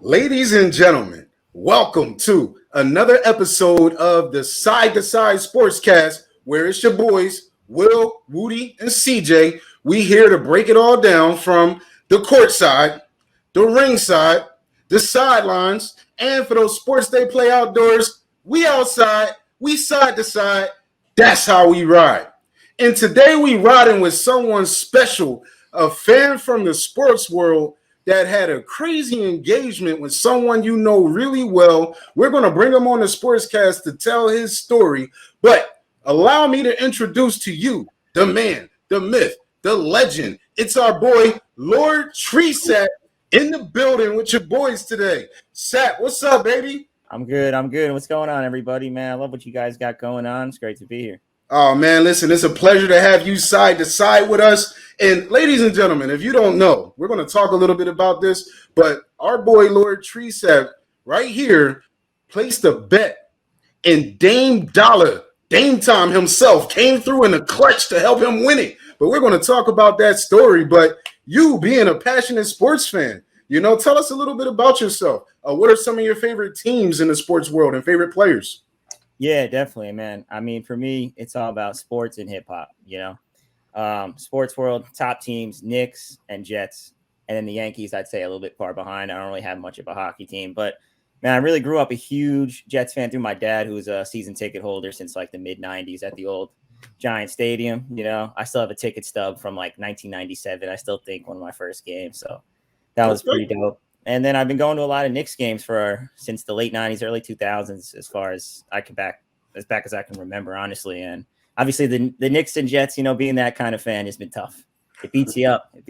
Ladies and gentlemen, welcome to another episode of the Side to Side Sportscast, where it's your boys, Will, Woody, and CJ. We here to break it all down from the court side, the ring side, the sidelines, and for those sports they play outdoors, we outside, we side to side. That's how we ride. And today we riding with someone special, a fan from the sports world that had a crazy engagement with someone you know really well. We're going to bring him on the Sportscast to tell his story. But allow me to introduce to you the man, the myth, the legend. It's our boy, LordTreeSap, in the building with your boys today. Sap, what's up, baby? I'm good. What's going on, everybody, man? I love what you guys got going on. It's great to be here. Oh, man, listen, it's a pleasure to have you side to side with us. And ladies and gentlemen, if you don't know, we're going to talk a little bit about this, but our boy LordTreeSap right here placed a bet, and Dame Dolla, Dame Time himself, came through in the clutch to help him win it. But we're going to talk about that story. But you being a passionate sports fan, tell us a little bit about yourself. What are some of your favorite teams in the sports world and favorite players? Yeah, definitely, man. I mean, for me, it's all about sports and hip hop, sports world, top teams, Knicks and Jets. And then the Yankees, I'd say a little bit far behind. I don't really have much of a hockey team, but man, I really grew up a huge Jets fan through my dad, who's a season ticket holder since like the mid 90s at the old Giant Stadium. I still have a ticket stub from like 1997. I still think one of my first games. So that was pretty dope. And then I've been going to a lot of Knicks games since the late 90s, early 2000s, as far as back as I can remember, honestly. And obviously the Knicks and Jets, being that kind of fan has been tough. It beats you up. I've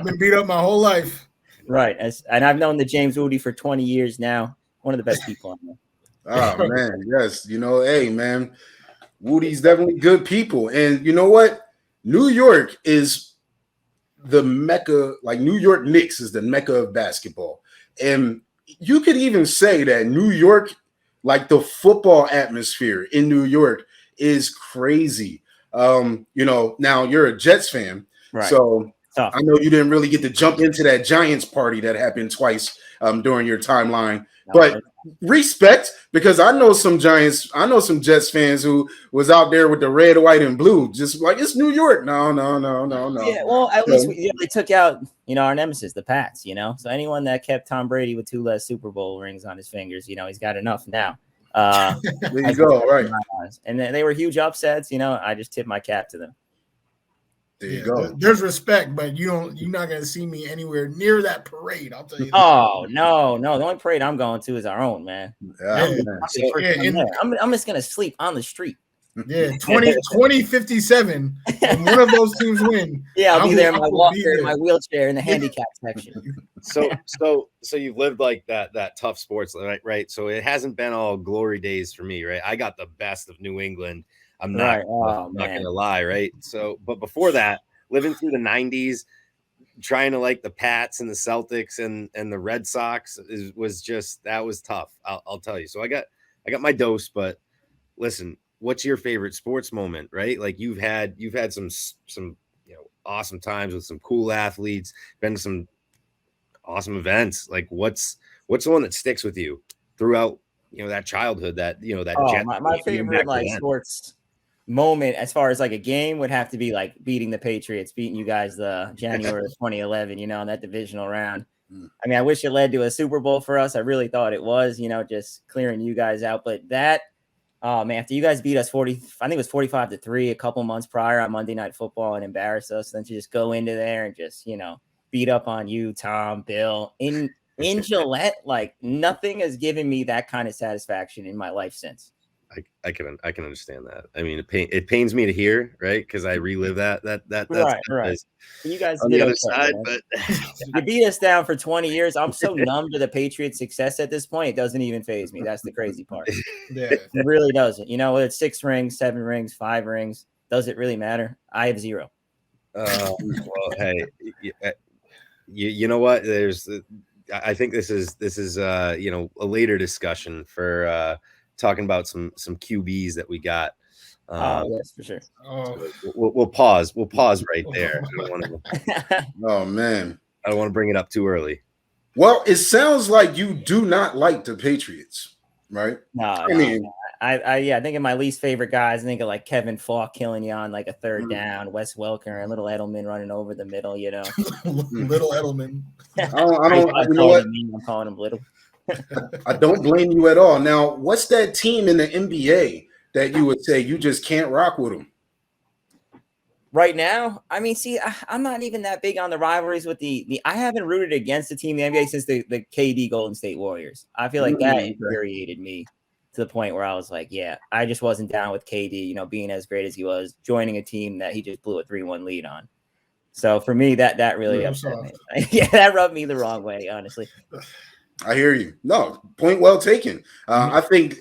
been beat up my whole life. Right. And I've known the James Woody for 20 years now. One of the best people I know. Oh, man. Yes. Hey, man, Woody's definitely good people. And you know what? New York is the mecca, like New York Knicks is the mecca of basketball. And you could even say that New York, like the football atmosphere in New York is crazy. Now you're a Jets fan. Right. So tough. I know you didn't really get to jump into that Giants party that happened twice during your timeline. But respect, because I know some Jets fans who was out there with the red, white, and blue, just like it's New York. No. Yeah, well, at least they took out, our nemesis, the Pats. So anyone that kept Tom Brady with 2 less Super Bowl rings on his fingers, he's got enough now. There you go, right? And they were huge upsets. I just tip my cap to them. There you go. There's respect, but you're not going to see me anywhere near that parade. I'll tell you. Oh, no. The only parade I'm going to is our own, man. I'm just going to sleep on the street. Yeah, 2057. When one of those teams win. Yeah, I'll be there in my walker, in my wheelchair, in the handicap section. So you've lived like that tough sports, right? So it hasn't been all glory days for me, right? I got the best of New England. I'm not going to lie, right? So, but before that, living through the 90s, trying to like the Pats and the Celtics and the Red Sox was tough. I'll tell you. So I got my dose, but listen, what's your favorite sports moment, right? Like you've had some awesome times with some cool athletes, been to some awesome events. Like what's the one that sticks with you throughout, that childhood, that my favorite sports moment as far as like a game would have to be like beating the Patriots, beating you guys the January of 2011, in that divisional round. I mean, I wish it led to a Super Bowl for us. I really thought it was, just clearing you guys out. But that, after you guys beat us 45-3 a couple months prior on Monday Night Football and embarrass us, then to just go into there and just, beat up on you, Tom, Bill, in Gillette, like nothing has given me that kind of satisfaction in my life since. I can understand that. I mean, it pains me to hear, right? Because I relive that. Right. You guys on the other side, but you beat us down for 20 years. I'm so numb to the Patriots' success at this point, it doesn't even faze me. That's the crazy part. Yeah, it really doesn't. It's 6 rings, 7 rings, 5 rings. Does it really matter? I have 0. Well, hey, you know what? I think this is a later discussion for. Talking about some QBs that we got. Yes, for sure. We'll pause. We'll pause right there. Oh man, I don't want to bring it up too early. Well, it sounds like you do not like the Patriots, right? I think of my least favorite guys. I think of like Kevin Falk killing you on like a third down, Wes Welker, and little Edelman running over the middle. You know, little Edelman. You know what? I'm calling him little. I don't blame you at all. Now, what's that team in the NBA that you would say you just can't rock with them? Right now, I mean, see, I'm not even that big on the rivalries with the. I haven't rooted against the team in the NBA since the KD Golden State Warriors. I feel like that infuriated me to the point where I was like, yeah, I just wasn't down with KD, you know, being as great as he was, joining a team that he just blew a 3-1 lead on. So for me, that really upset me. Yeah, that rubbed me the wrong way, honestly. I hear you. No, point well taken. I think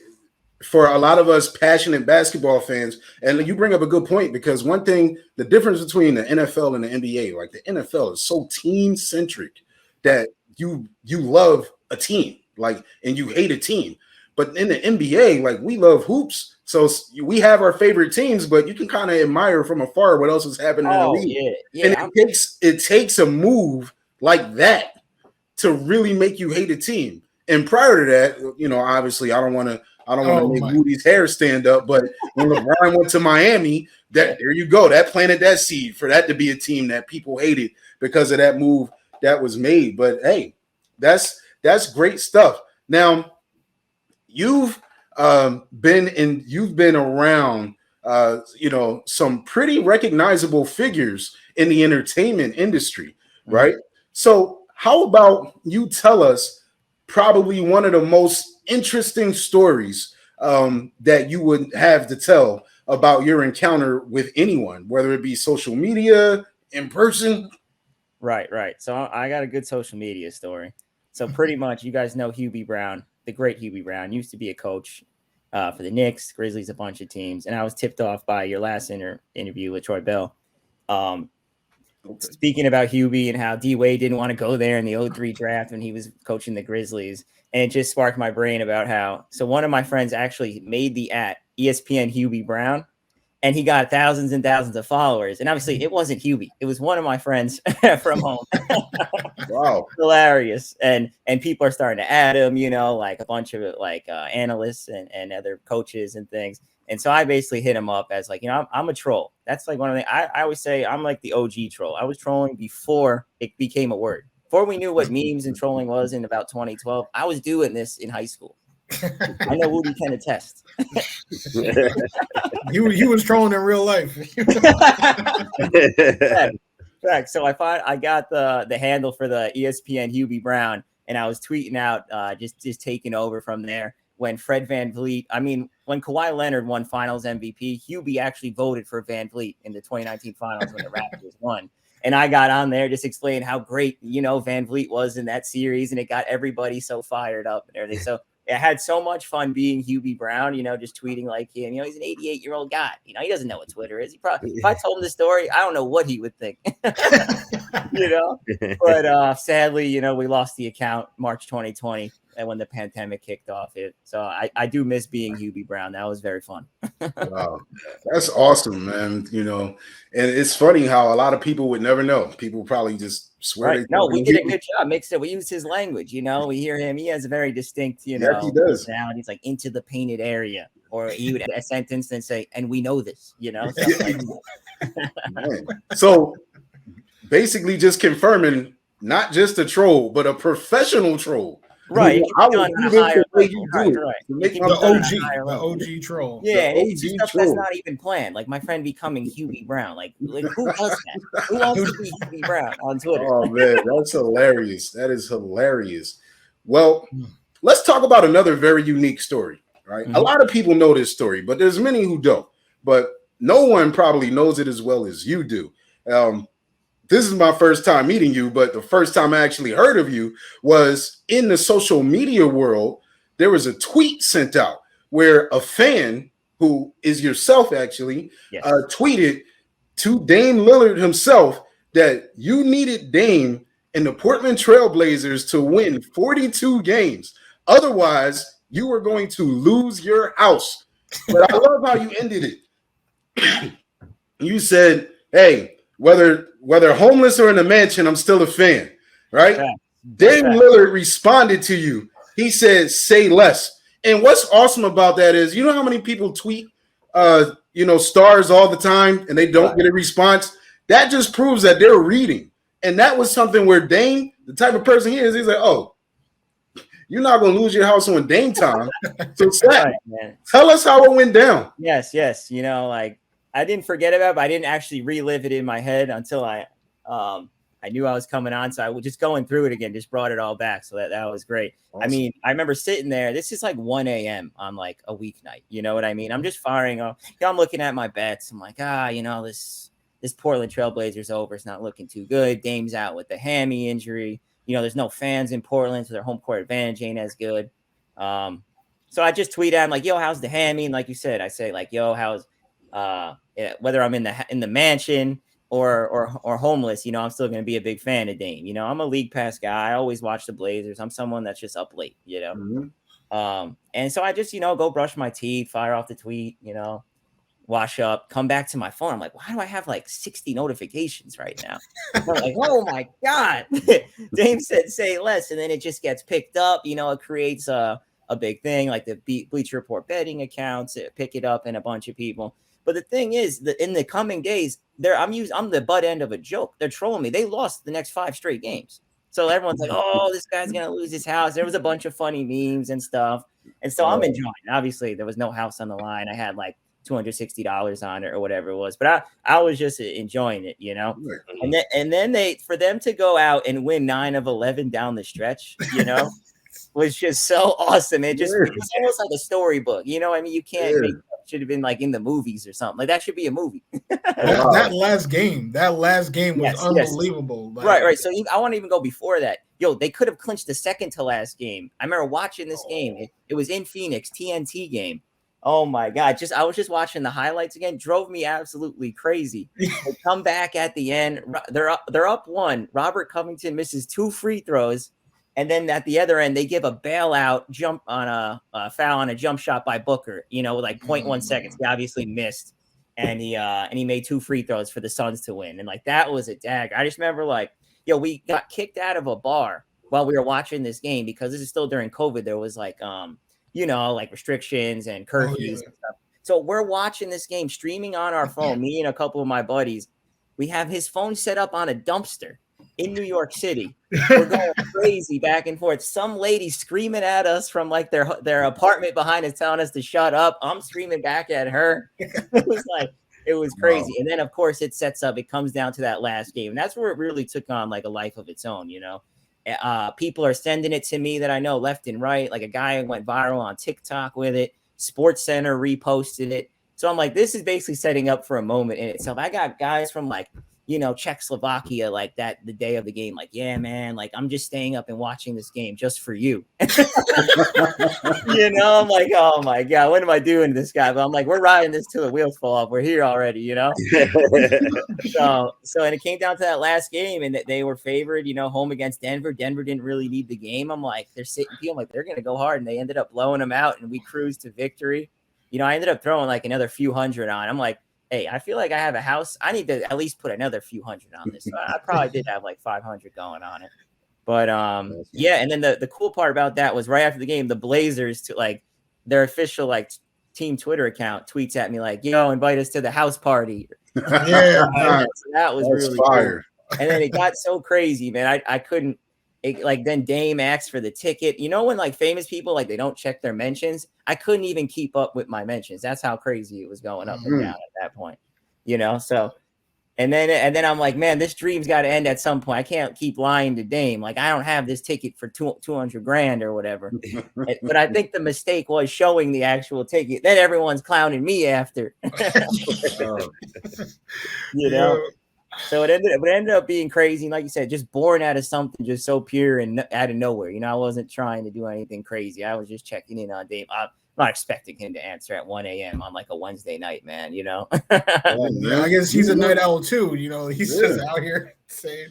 for a lot of us passionate basketball fans, and you bring up a good point, because one thing, the difference between the NFL and the NBA, like the NFL is so team centric that you love a team, like, and you hate a team. But in the NBA, like, we love hoops. So we have our favorite teams, but you can kind of admire from afar what else is happening in the league. Yeah, and it takes a move like that to really make you hate a team. And prior to that, you know, obviously I don't want to make Woody's hair stand up, but when LeBron went to Miami, there you go. That planted that seed for that to be a team that people hated because of that move that was made. But hey, that's great stuff. Now, you've been around you know, some pretty recognizable figures in the entertainment industry, right? So how about you tell us probably one of the most interesting stories that you would have to tell about your encounter with anyone, whether it be social media, in person? Right. So I got a good social media story. So pretty much, you guys know Hubie Brown, the great Hubie Brown, used to be a coach for the Knicks, Grizzlies, a bunch of teams. And I was tipped off by your last interview with Troy Bell. Speaking about Hubie and how D-Wade didn't want to go there in the 2003 draft when he was coaching the Grizzlies. And it just sparked my brain about how, so one of my friends actually made the ESPN Hubie Brown, and he got thousands and thousands of followers. And obviously it wasn't Hubie. It was one of my friends from home. Wow. Hilarious. And people are starting to add him, you know, like a bunch of analysts and other coaches and things. And so I basically hit him up as like, you know, I'm a troll. That's like one of the, I always say I'm like the OG troll. I was trolling before it became a word. Before we knew what memes and trolling was in about 2012, I was doing this in high school. I know Woody can attest. He was trolling in real life. Correct. So I got the handle for the ESPN Hubie Brown, and I was tweeting out just taking over from there. When Fred VanVleet, when Kawhi Leonard won Finals MVP, Hubie actually voted for VanVleet in the 2019 Finals when the Raptors won. And I got on there just explaining how great, you know, VanVleet was in that series, and it got everybody so fired up and everything. So I had so much fun being Hubie Brown, you know, just tweeting like him. You know, he's an 88-year-old guy. You know, he doesn't know what Twitter is. He probably, if I told him the story, I don't know what he would think. You know, but sadly, you know, we lost the account March 2020. And when the pandemic kicked off, so I do miss being Hubie Brown. That was very fun. Wow, that's awesome, man. You know, and it's funny how a lot of people would never know. People probably just swear. Right. No, we did a good job. Mixed it. We used his language. You know, we hear him. He has a very distinct, you know, he does. Sound. He's like into the painted area, or he would add a sentence and say, "And we know this." You know. So basically, just confirming, not just a troll, but a professional troll. Right. The OG troll. Yeah, it's just stuff that's not even planned. Like my friend becoming Hubie Brown. Like who does that? Who wants to be Hubie Brown on Twitter? Oh man, that's hilarious. That is hilarious. Well, let's talk about another very unique story, right? Mm-hmm. A lot of people know this story, but there's many who don't. But no one probably knows it as well as you do. This is my first time meeting you, but the first time I actually heard of you was in the social media world. There was a tweet sent out where a fan, who is yourself actually, tweeted to Dame Lillard himself that you needed Dame and the Portland Trailblazers to win 42 games. Otherwise, you were going to lose your house. But I love how you ended it. You said, hey, whether homeless or in a mansion, I'm still a fan, right? Dame Lillard responded to you. He said, "Say less." And what's awesome about that is, you know how many people tweet, stars all the time and they don't get a response? That just proves that they're reading. And that was something where Dame, the type of person he is, he's like, "Oh, you're not going to lose your house on Dame time." So, Sap, tell us how it went down. Yes. I didn't forget about it, but I didn't actually relive it in my head until I knew I was coming on. So I was just going through it again, just brought it all back. So that was great. Awesome. I mean, I remember sitting there. This is like 1 a.m. on like a weeknight. You know what I mean? I'm just firing off. I'm looking at my bets. I'm like, this Portland Trailblazers over. It's not looking too good. Dame's out with the hammy injury. There's no fans in Portland, so their home court advantage ain't as good. So I just tweeted, I'm like, "Yo, how's the hammy?" And like you said, I say like, "Yo, how's whether I'm in the mansion or homeless, I'm still going to be a big fan of Dame. I'm a league pass guy. I always watch the Blazers. I'm someone that's just up late, Mm-hmm. And so I just, go brush my teeth, fire off the tweet, wash up, come back to my phone. I'm like, why do I have like 60 notifications right now? I'm like, oh my God. Dame said, "Say less." And then it just gets picked up. It creates a big thing, like the Bleacher Report betting accounts pick it up and a bunch of people. But the thing is that in the coming days, I'm the butt end of a joke. They're trolling me. They lost the next 5 straight games. So everyone's like, "Oh, this guy's going to lose his house." There was a bunch of funny memes and stuff. And so I'm enjoying it. Obviously, there was no house on the line. I had like $260 on it or whatever it was. But I was just enjoying it, And then for them to go out and win 9 of 11 down the stretch, was just so awesome. It was almost like a storybook. I mean, you can't make should have been like in the movies or something. Like that should be a movie. that last game was unbelievable. Yes. Right. So I want to even go before that. Yo, they could have clinched the second to last game. I remember watching this game. It was in Phoenix, TNT game. Oh my God. I was just watching the highlights again. Drove me absolutely crazy. They come back at the end. They're up 1. Robert Covington misses 2 free throws. And then at the other end, they give a bailout jump on a foul on a jump shot by Booker, with like 0.1 seconds. He obviously missed. And he made 2 free throws for the Suns to win. And like, that was a dagger. I just remember like, we got kicked out of a bar while we were watching this game because this is still during COVID. There was like, like restrictions and curfews and stuff. So we're watching this game streaming on our phone, me and a couple of my buddies. We have his phone set up on a dumpster in New York City. We're going crazy back and forth. Some lady screaming at us from like their apartment behind us, telling us to shut up. I'm screaming back at her. It was crazy. Wow. And then of course it comes down to that last game. And that's where it really took on like a life of its own, People are sending it to me that I know left and right. Like a guy went viral on TikTok with it. Sports Center reposted it. So I'm like, this is basically setting up for a moment in itself. I got guys from like, Czechoslovakia like that the day of the game. Like, yeah, man, like I'm just staying up and watching this game just for you. I'm like, oh my God, what am I doing to this guy? But I'm like, we're riding this till the wheels fall off. We're here already, So and it came down to that last game and they were favored, home against Denver. Denver didn't really need the game. I'm like, they're sitting here. I'm like, they're going to go hard. And they ended up blowing them out and we cruised to victory. I ended up throwing like another few hundred on. I'm like, hey, I feel like I have a house. I need to at least put another few hundred on this. So I probably did have like 500 going on it. But yeah. And then the cool part about that was right after the game, the Blazers to like their official like team Twitter account tweets at me like, "Yo, invite us to the house party." Yeah, so that was really fire. Cool. And then it got so crazy, man. I couldn't. Then Dame asked for the ticket. When like famous people like they don't check their mentions, I couldn't even keep up with my mentions. That's how crazy it was going up and down at that point. So and then I'm like, man, this dream's got to end at some point. I can't keep lying to Dame. Like I don't have this ticket for $200,000 or whatever. But I think the mistake was showing the actual ticket. Then everyone's clowning me after. So it ended up being crazy. And like you said, just born out of something just so pure and out of nowhere. I wasn't trying to do anything crazy. I was just checking in on Dame. I'm not expecting him to answer at 1 a.m. on like a Wednesday night, man. Yeah, I guess he's a night owl too. He's just out here saying.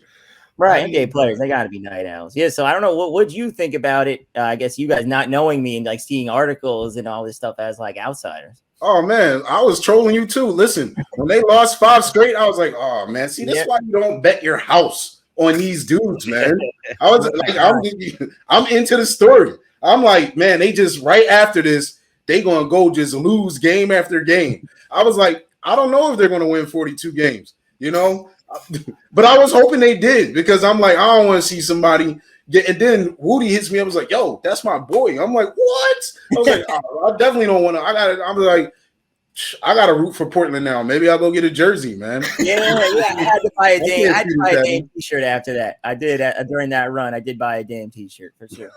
Right, NBA players, they got to be night owls. Yeah, so I don't know. What would you think about it? I guess you guys not knowing me and like seeing articles and all this stuff as like outsiders. Oh, man, I was trolling you too. Listen, when they lost 5 straight, I was like, oh, man, see, that's why you don't bet your house on these dudes, man. I was like, I'm into the story. I'm like, man, they just right after this, they gonna go just lose game after game. I was like, I don't know if they're gonna win 42 games, you know, but I was hoping they did because I'm like, I don't want to see somebody get. And then Woody hits me. I was like, yo, that's my boy. I'm like, what? I was like, oh, I definitely don't want to. I'm like, I got to root for Portland now. Maybe I'll go get a jersey, man. Yeah. I had to buy a Dame. I had to buy a Dame T-shirt after that. I did during that run. I did buy a Dame T-shirt for sure.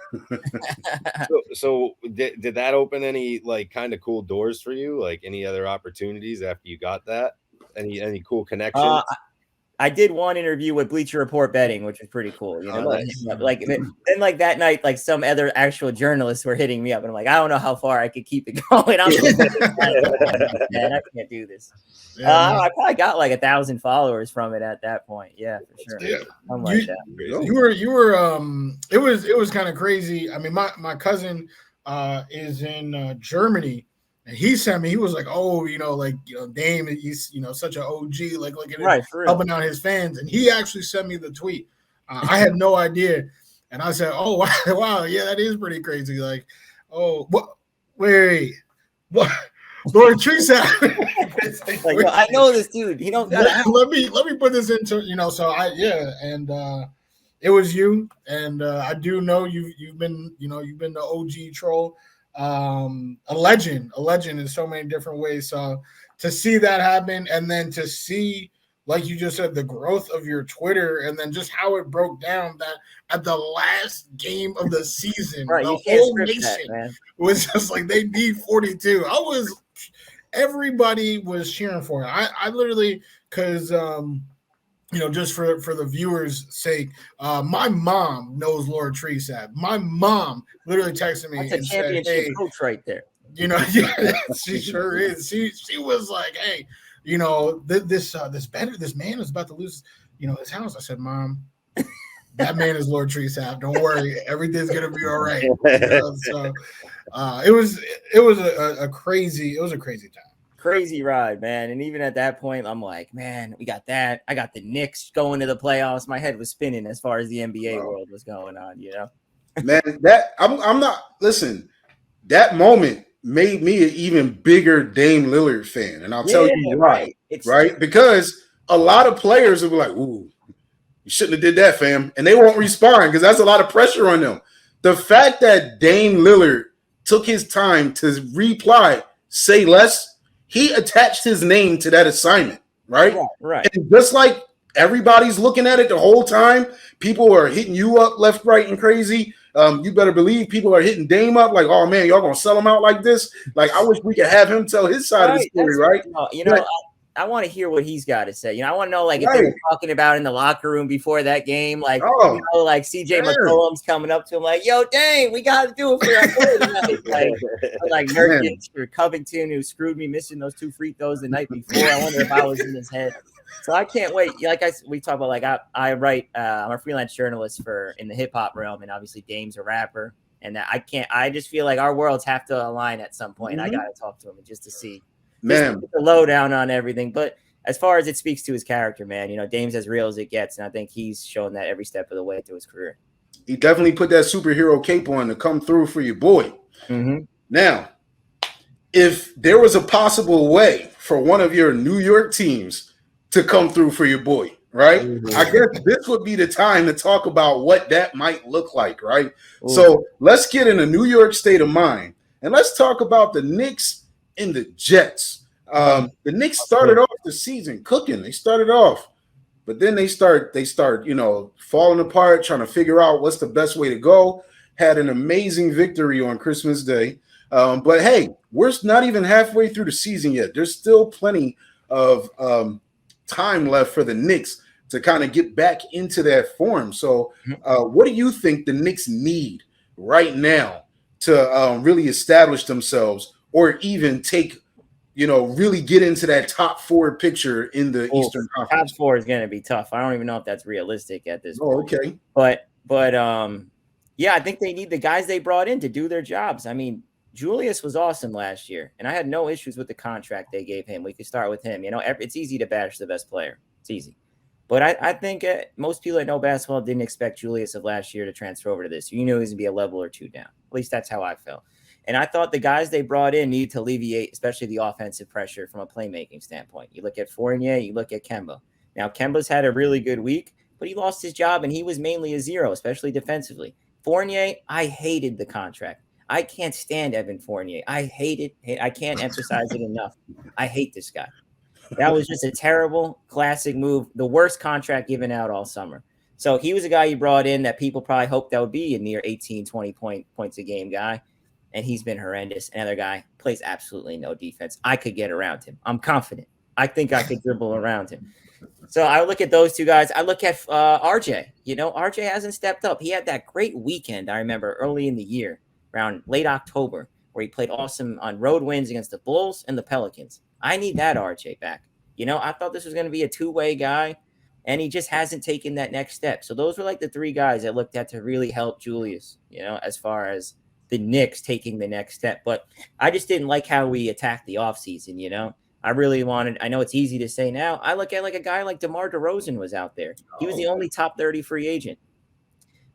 So did that open any like kind of cool doors for you? Like any other opportunities after you got that? Any cool connections? I did one interview with Bleacher Report betting, which was pretty cool. You know, like then like that night, like some other actual journalists were hitting me up, and I'm like, I don't know how far I could keep it going. I'm just man, I can't do this. I probably got like 1,000 followers from it at that point. Yeah, for sure. Yeah. Like that. You were it was kind of crazy. I mean, my cousin is in Germany. And he sent me, he was like, oh, Dame, he's, such an OG, like looking at helping out his fans. And he actually sent me the tweet. I had no idea. And I said, oh, wow, yeah, that is pretty crazy. Like, oh, what? Wait, what? LordTreeSap. Like, I know this dude. He don't let me put this into, so it was you. And I do know you've been the OG troll. A legend in so many different ways. So to see that happen, and then to see, like you just said, the growth of your Twitter, and then just how it broke down that at the last game of the season, the whole nation was just like, they need 42. Everybody was cheering for it. I literally, because just for the viewers' sake, my mom knows LordTreeSap. My mom literally texted me. That's a championship coach right there. She sure is. She was like, "Hey, this man is about to lose, his house." I said, "Mom, that man is LordTreeSap. Don't worry, everything's gonna be all right." So it was a crazy time. Crazy ride, man. And even at that point, I'm like, man, we got that. I got the Knicks going to the playoffs. My head was spinning as far as the NBA world was going on, Man, that I'm not listen, that moment made me an even bigger Dame Lillard fan. And I'll tell you why. Right? Because a lot of players will be like, ooh, you shouldn't have did that, fam. And they won't respond because that's a lot of pressure on them. The fact that Dame Lillard took his time to reply, say less, he attached his name to that assignment, right? Right. And just like everybody's looking at it the whole time, people are hitting you up left, right, and crazy. You better believe people are hitting Dame up like, oh, man, y'all going to sell him out like this? Like, I wish we could have him tell his side of the story, right? I want to hear what he's got to say. I want to know, like, if they were talking about in the locker room before that game, like, like CJ McCollum's coming up to him, like, yo, Dame, we got to do it for our boy tonight. like Nurkic or Covington, who screwed me missing those 2 free throws the night before. I wonder if I was in his head. So I can't wait. Like we talk about, like I write. I'm a freelance journalist in the hip hop realm, and obviously Dame's a rapper. And I just feel like our worlds have to align at some point. I got to talk to him just to see. Man, the lowdown on everything. But as far as it speaks to his character, man, Dame's as real as it gets, and I think he's shown that every step of the way through his career. He definitely put that superhero cape on to come through for your boy. Mm-hmm. Now, if there was a possible way for one of your New York teams to come through for your boy, right? Mm-hmm. I guess this would be the time to talk about what that might look like, right? Ooh. So let's get in a New York state of mind, and let's talk about the Knicks and the Jets. The Knicks started off the season cooking. They started off, but then they start, falling apart, trying to figure out what's the best way to go. Had an amazing victory on Christmas Day. But hey, we're not even halfway through the season yet. There's still plenty of time left for the Knicks to kind of get back into that form. So what do you think the Knicks need right now to really establish themselves, or even take, really get into that top 4 picture in the Eastern Conference? Top 4 is going to be tough. I don't even know if that's realistic at this point. Okay. But I think they need the guys they brought in to do their jobs. I mean, Julius was awesome last year, and I had no issues with the contract they gave him. We could start with him. It's easy to bash the best player. It's easy. But I think most people that know basketball didn't expect Julius of last year to transfer over to this. You knew he was going to be a level or two down. At least that's how I felt. And I thought the guys they brought in needed to alleviate, especially the offensive pressure from a playmaking standpoint. You look at Fournier, you look at Kemba. Now, Kemba's had a really good week, but he lost his job, and he was mainly a zero, especially defensively. Fournier, I hated the contract. I can't stand Evan Fournier. I hate it. I can't emphasize it enough. I hate this guy. That was just a terrible, classic move. The worst contract given out all summer. So he was a guy you brought in that people probably hoped that would be a near 18, 20 points a game guy. And he's been horrendous. Another guy plays absolutely no defense. I could get around him. I'm confident. I think I could dribble around him. So I look at those two guys. I look at RJ. RJ hasn't stepped up. He had that great weekend, I remember, early in the year, around late October, where he played awesome on road wins against the Bulls and the Pelicans. I need that RJ back. I thought this was going to be a two-way guy, and he just hasn't taken that next step. So those were like the three guys I looked at to really help Julius, as far as the Knicks taking the next step. But I just didn't like how we attacked the offseason, I really I know it's easy to say now. I look at like a guy like DeMar DeRozan was out there. He was the only top 30 free agent,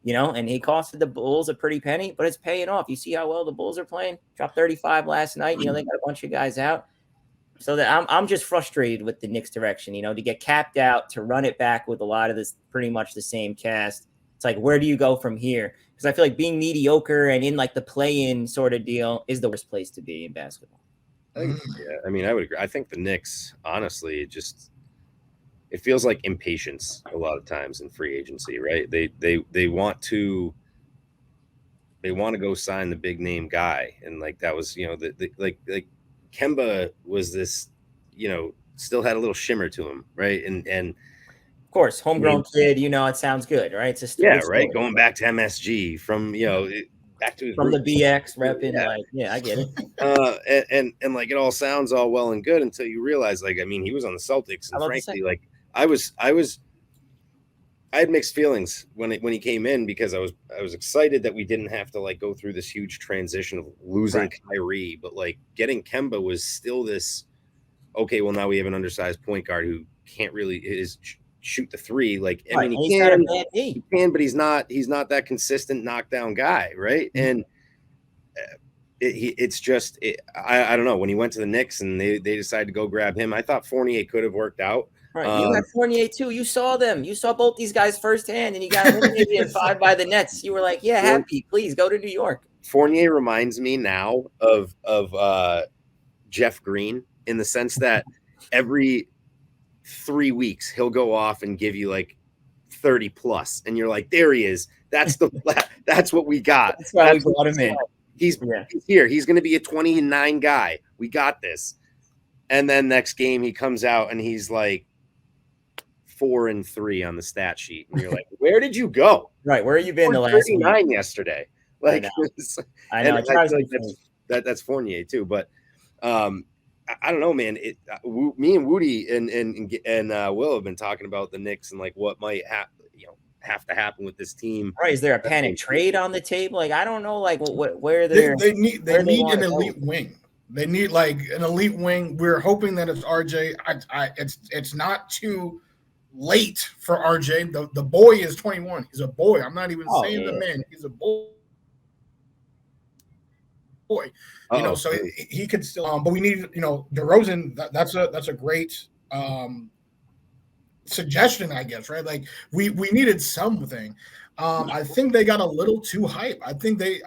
and he costed the Bulls a pretty penny, but it's paying off. You see how well the Bulls are playing? Dropped 35 last night. They got a bunch of guys out. So that I'm just frustrated with the Knicks direction, to get capped out, to run it back with a lot of this pretty much the same cast. It's like, where do you go from here? Because I feel like being mediocre and in like the play-in sort of deal is the worst place to be in basketball. I would agree. I think the Knicks, honestly, it feels like impatience a lot of times in free agency, right? They want to go sign the big name guy, and like that was like Kemba was this, still had a little shimmer to him, right? And of course, homegrown kid, it sounds good, right? It's a story, right. Going back to MSG from back to his from roots. The BX repping, I get it. And like it all sounds all well and good until you realize, he was on the Celtics, and frankly, I had mixed feelings when he came in, because I was excited that we didn't have to go through this huge transition of losing Kyrie, but getting Kemba was still this. Okay, well now we have an undersized point guard who can't really shoot the three. He can, but he's not that consistent knockdown guy, right? And it's just I don't know. When he went to the Knicks and they decided to go grab him, I thought Fournier could have worked out. Right, you had Fournier too. You saw them. You saw both these guys firsthand, and you got eliminated in 5 by the Nets. You were like, "Yeah, happy. Please go to New York." Fournier reminds me now of Jeff Green, in the sense that every 3 weeks he'll go off and give you 30 plus, and you're like, "There he is. That's what we got. That's why we brought him in. He's here. He's going to be a 29 guy. We got this." And then next game he comes out and he's 4-3 on the stat sheet, and you're like, "Where did you go? Right, where have you been the last 39 yesterday?" I know. That's Fournier too, but I don't know, man. Me and Woody and Will have been talking about the Knicks and what might have to happen with this team. Right? Is there a panic trade on the table? I don't know, where they need an elite wing. They need an elite wing. We're hoping that it's RJ. It's not too late for RJ. The boy is 21. He's a boy. I'm not even saying the man. He's a boy. So he could still. But we need, DeRozan. That's a great suggestion, I guess. Right? We needed something. I think they got a little too hype. I think the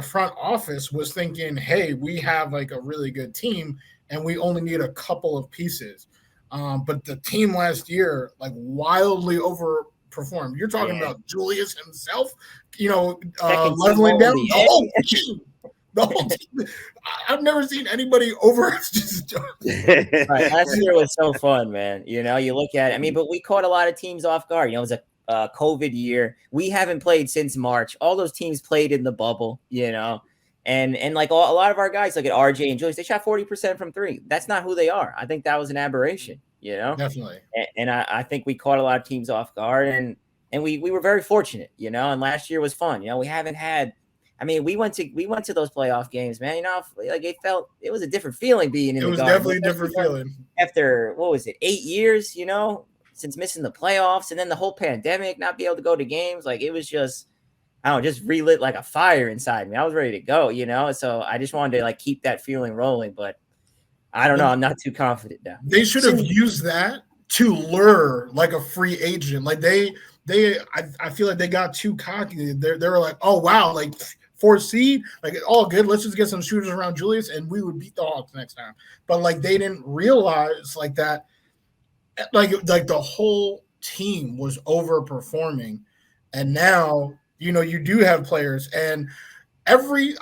front office was thinking, hey, we have a really good team and we only need a couple of pieces. But the team last year, wildly overperformed. You're talking about Julius himself, leveling down the whole team. The whole team. I've never seen anybody over. Right. Last year was so fun, man. You look at it. But we caught a lot of teams off guard. It was a COVID year. We haven't played since March. All those teams played in the bubble, and a lot of our guys, at RJ and Julius, they shot 40% from 3. That's not who they are. I think that was an aberration, Definitely. And I think we caught a lot of teams off guard, and we were very fortunate, and last year was fun. We haven't had, I mean, we went to those playoff games, man. You know, like it was a different feeling being in the Garden. It was definitely a different feeling. After, what was it, 8 years, you know, since missing the playoffs and then the whole pandemic, not be able to go to games. Like, it was just, I don't know, just relit like a fire inside me. I was ready to go, you know? So I just wanted to like keep that feeling rolling, but I don't know. I'm not too confident now. They should have used that to lure like a free agent. Like I feel like they got too cocky. They were like, oh wow, like 4th seed, like all good. Let's just get some shooters around Julius, and we would beat the Hawks next time. But like they didn't realize like that, like the whole team was overperforming, and now you know you do have players, and every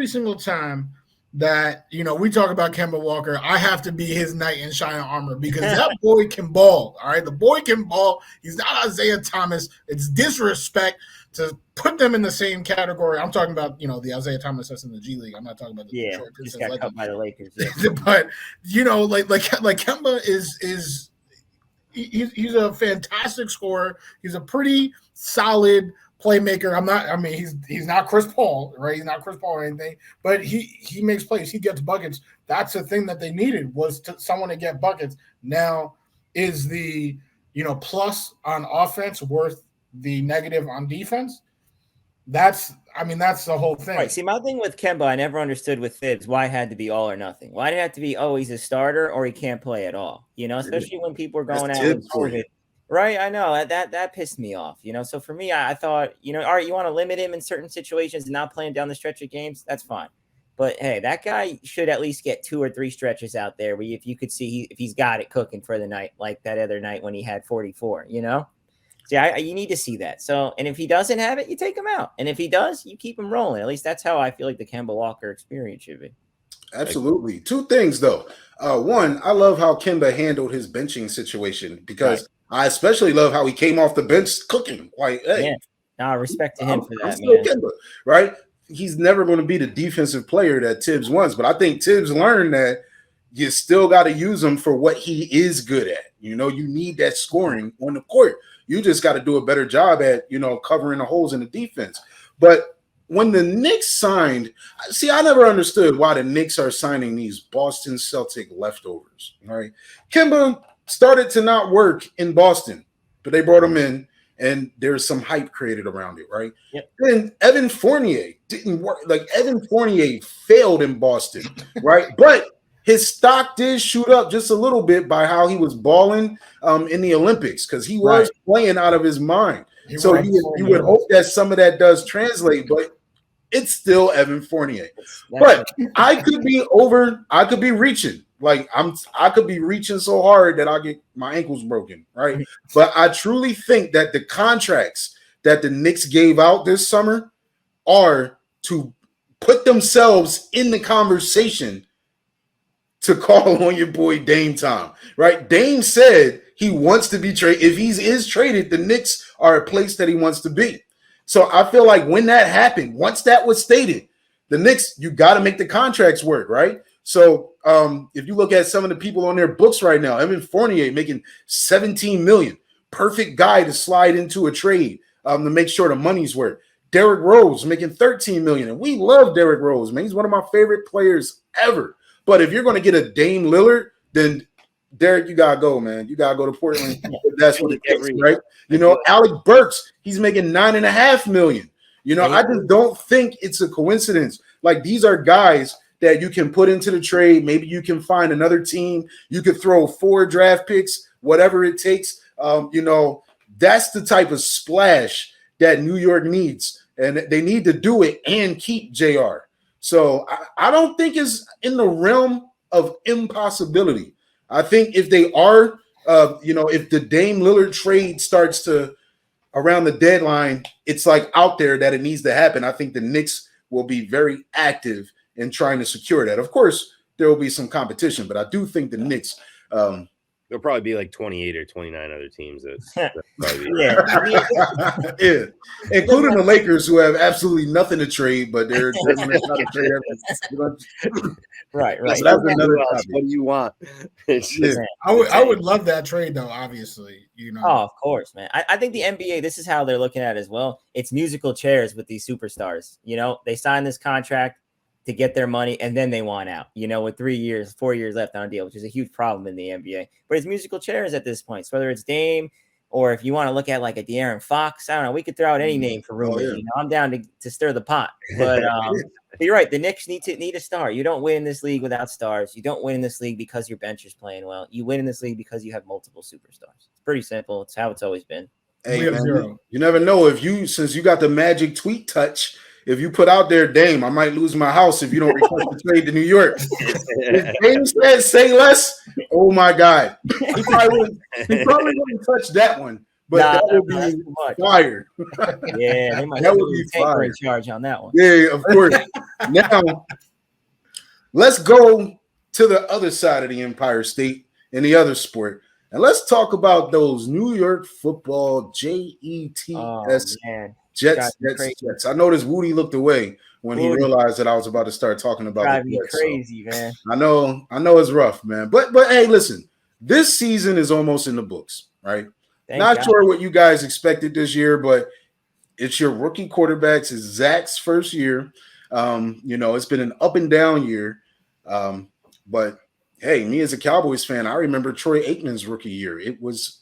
single time that, you know, we talk about Kemba Walker, I have to be his knight in shining armor because that boy can ball. All right, the boy can ball. He's not Isaiah Thomas. It's disrespect to put them in the same category. I'm talking about, you know, the Isaiah Thomas that's in the G League. I'm not talking about the Detroit Pistons. Just got cut by the Lakers. Yeah. But you know, like Kemba is he's a fantastic scorer. He's a pretty solid playmaker. He's not Chris Paul, right? He's not Chris Paul or anything, but he makes plays. He gets buckets. That's the thing that they needed, was someone to get buckets. Now, is the, you know, plus on offense worth the negative on defense? That's the whole thing. Right. See, my thing with Kemba, I never understood with Thibs why it had to be all or nothing. Why did it have to be, oh, he's a starter or he can't play at all? You know, especially when people were going out with COVID. Right, I know that pissed me off, you know. So for me, I thought, you know, all right, you want to limit him in certain situations and not playing down the stretch of games, that's fine. But hey, that guy should at least get 2 or 3 stretches out there where if you could see if he's got it cooking for the night, like that other night when he had 44, you know. See, you need to see that. So, and if he doesn't have it, you take him out, and if he does, you keep him rolling. At least that's how I feel like the Kemba Walker experience should be. Absolutely. 2 things though. One, I love how Kemba handled his benching situation because. Right. I especially love how he came off the bench cooking. Like, hey, respect to him for that, man. Kemba, right? He's never going to be the defensive player that Tibbs wants, but I think Tibbs learned that you still got to use him for what he is good at. You know, you need that scoring on the court. You just got to do a better job at, you know, covering the holes in the defense. But when the Knicks signed, see, I never understood why the Knicks are signing these Boston Celtic leftovers. All right, Kemba started to not work in Boston, but they brought him in, and there's some hype created around it, right? Yep. Then Evan Fournier didn't work. Like, Evan Fournier failed in Boston, right? But his stock did shoot up just a little bit by how he was balling in the Olympics, because he was playing out of his mind. So you would hope that some of that does translate, but it's still Evan Fournier. But I could be reaching. Like, I could be reaching so hard that I get my ankles broken, right? But I truly think that the contracts that the Knicks gave out this summer are to put themselves in the conversation to call on your boy Dame time, right? Dame said he wants to be traded. If he is traded, the Knicks are a place that he wants to be. So I feel like when that happened, once that was stated, the Knicks, you got to make the contracts work, right? So if you look at some of the people on their books right now, Evan Fournier making $17 million, perfect guy to slide into a trade to make sure the money's worth. Derrick Rose making $13 million, and we love Derrick Rose, man. He's one of my favorite players ever. But if you're going to get a Dame Lillard, then Derrick, you gotta go, man. You gotta go to Portland. That's what it takes, right? You know, Alec Burks, he's making $9.5 million. You know, I just don't think it's a coincidence. Like, these are guys that you can put into the trade. Maybe you can find another team. You could throw 4 draft picks, whatever it takes. You know, that's the type of splash that New York needs, and they need to do it and keep JR. So I don't think it's in the realm of impossibility. I think if they are, you know, if the Dame Lillard trade starts to around the deadline, it's like out there that it needs to happen. I think the Knicks will be very active in trying to secure that. Of course, there will be some competition, but I do think the Knicks, There'll probably be like 28 or 29 other teams. That's probably yeah, including the Lakers, who have absolutely nothing to trade, but they're going to try to trade everything. Right. So that's another topic. What do you want? I would love that trade, though. Obviously, Oh, of course, man. I think the NBA, this is how they're looking at it as well. It's musical chairs with these superstars. They sign this contract to get their money, and then they want out, with 4 years left on a deal, which is a huge problem in the NBA. But it's musical chairs at this point. So whether it's Dame, or if you want to look at like a De'Aaron Fox, I don't know, we could throw out any name for rumors. Oh, yeah. I'm down to stir the pot. But you're right. The Knicks need a star. You don't win in this league without stars. You don't win in this league because your bench is playing well. You win in this league because you have multiple superstars. It's pretty simple. It's how it's always been. Hey, man, you never know since you got the magic tweet touch. If you put out there, Dame, I might lose my house if you don't request the trade to New York. If Dame said, say less, oh my God. He probably wouldn't touch that one, but that would be fire. Yeah, they might that would be fire. In charge on that one. Yeah, of course. Now, let's go to the other side of the Empire State in the other sport. And let's talk about those New York football Jets. Jets. I noticed Woody looked away when he realized that I was about to start talking about the Jets. Crazy, man. I know it's rough, man. But hey, listen, this season is almost in the books, right? Not sure what you guys expected this year, but it's your rookie quarterbacks. It's Zach's first year. It's been an up and down year. But hey, me as a Cowboys fan, I remember Troy Aikman's rookie year. It was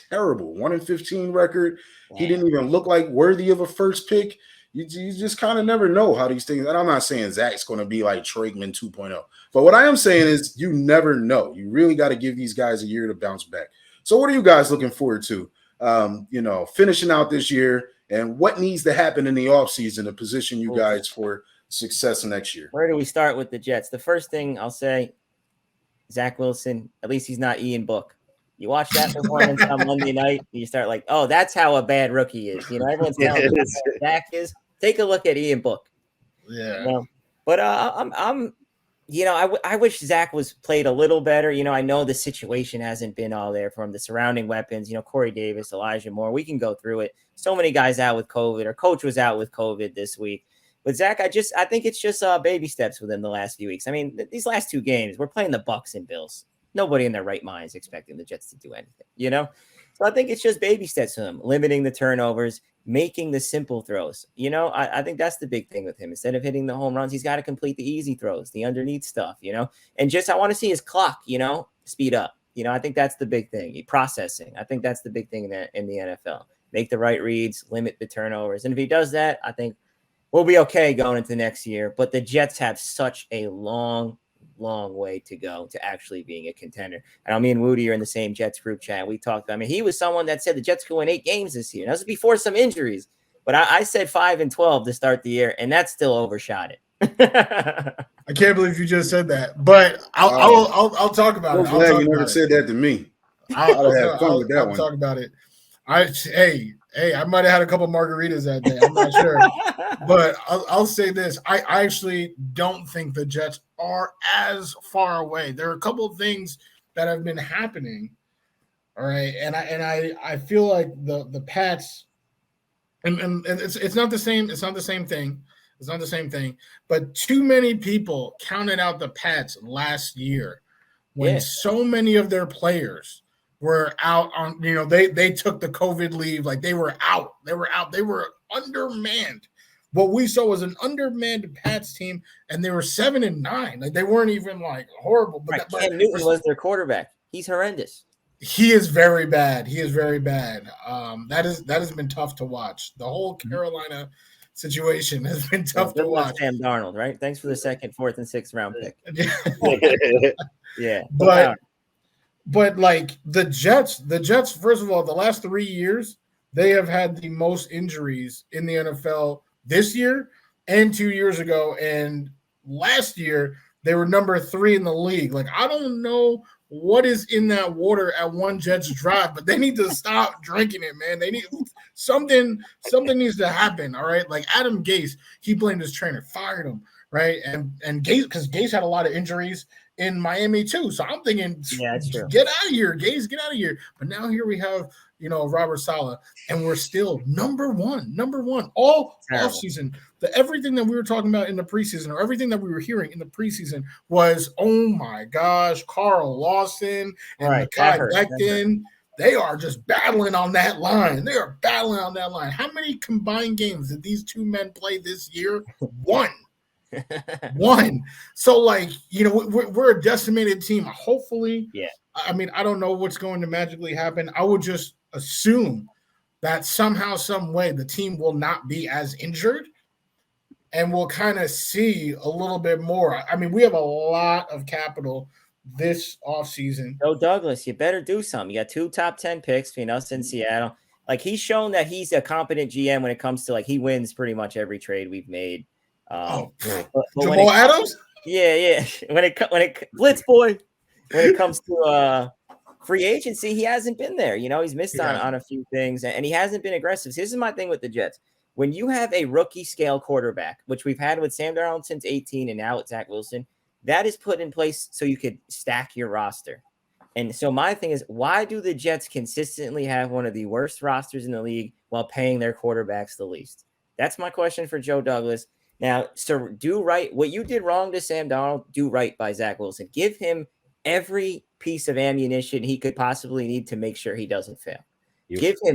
terrible. 1-15 record. He didn't even look like worthy of a first pick. You just kind of never know how these things. And I'm not saying Zach's going to be like Troy Aikman 2.0. But what I am saying is you never know. You really got to give these guys a year to bounce back. So what are you guys looking forward to? Finishing out this year, and what needs to happen in the offseason to position you guys for success next year? Where do we start with the Jets? The first thing I'll say, Zach Wilson, at least he's not Ian Book. You watch that performance on Monday night, and you start like, oh, that's how a bad rookie is. Everyone's telling you how Zach is. Take a look at Ian Book. Yeah. But I wish Zach was played a little better. I know the situation hasn't been all there for him. The surrounding weapons, Corey Davis, Elijah Moore, we can go through it. So many guys out with COVID. Our coach was out with COVID this week. But Zach, I think it's just baby steps with him the last few weeks. I mean, these last two games, we're playing the Bucs and Bills. Nobody in their right mind is expecting the Jets to do anything, So I think it's just baby steps for him, limiting the turnovers, making the simple throws. I think that's the big thing with him. Instead of hitting the home runs, he's got to complete the easy throws, the underneath stuff, and just I want to see his clock, speed up. I think that's the big thing. Processing. I think that's the big thing in the NFL. Make the right reads, limit the turnovers. And if he does that, I think we'll be okay going into next year. But the Jets have such a long way to go to actually being a contender. And me and Woody are in the same Jets group chat. We talked. He was someone that said the Jets could win 8 games this year. That was before some injuries. But I said 5-12 to start the year, and that's still overshot it. I can't believe you just said that. But I'll talk about it. I'm glad you never said that to me. I'll have fun with that one. I'll talk about it. I might have had a couple margaritas that day. I'm not sure. But I'll say this. I actually don't think the Jets are as far away. There are a couple of things that have been happening. All right. And I feel like the Pats and it's not the same. It's not the same thing. It's not the same thing. But too many people counted out the Pats last year when so many of their players were out on, they took the COVID leave. Like they were out. They were undermanned. What we saw was an undermanned Pats team, and they were 7-9. Like they weren't even like horrible. But Cam Newton was their quarterback. He's horrendous. He is very bad. That has been tough to watch. The whole Carolina situation has been tough to watch. Sam Darnold, right? Thanks for the 2nd, 4th, and 6th round pick. Yeah, but like the Jets, first of all, the last 3 years, they have had the most injuries in the NFL this year and 2 years ago. And last year, they were number 3 in the league. Like, I don't know what is in that water at one Jets drive, but they need to stop drinking it, man. They need something needs to happen. All right. Like Adam Gase, he blamed his trainer, fired him. Right. And Gase, because Gase had a lot of injuries. in Miami too. So I'm thinking, get out of here, Gaze, get out of here. But now here we have, Robert Saleh, and we're still number one all offseason. Everything that we were talking about in the preseason, or everything that we were hearing in the preseason, was, oh my gosh, Carl Lawson and Mekhi Becton. They are just battling on that line. How many combined games did these two men play this year? One. So, we're a decimated team. Hopefully, I mean, I don't know what's going to magically happen. I would just assume that somehow, some way, the team will not be as injured, and we'll kind of see a little bit more. I mean, we have a lot of capital this offseason. Joe Douglas, you better do something. You got 2 top 10 picks between us and Seattle. He's shown that he's a competent GM when it comes to he wins pretty much every trade we've made. Jamal Adams? Yeah. When it Blitz boy, when it comes to free agency, he hasn't been there. He's missed on a few things, and he hasn't been aggressive. So this is my thing with the Jets. When you have a rookie scale quarterback, which we've had with Sam Darnold since 18 and now with Zach Wilson, that is put in place so you could stack your roster. And so my thing is, why do the Jets consistently have one of the worst rosters in the league while paying their quarterbacks the least? That's my question for Joe Douglas. Now, so do right. What you did wrong to Sam Darnold, do right by Zach Wilson. Give him every piece of ammunition he could possibly need to make sure he doesn't fail.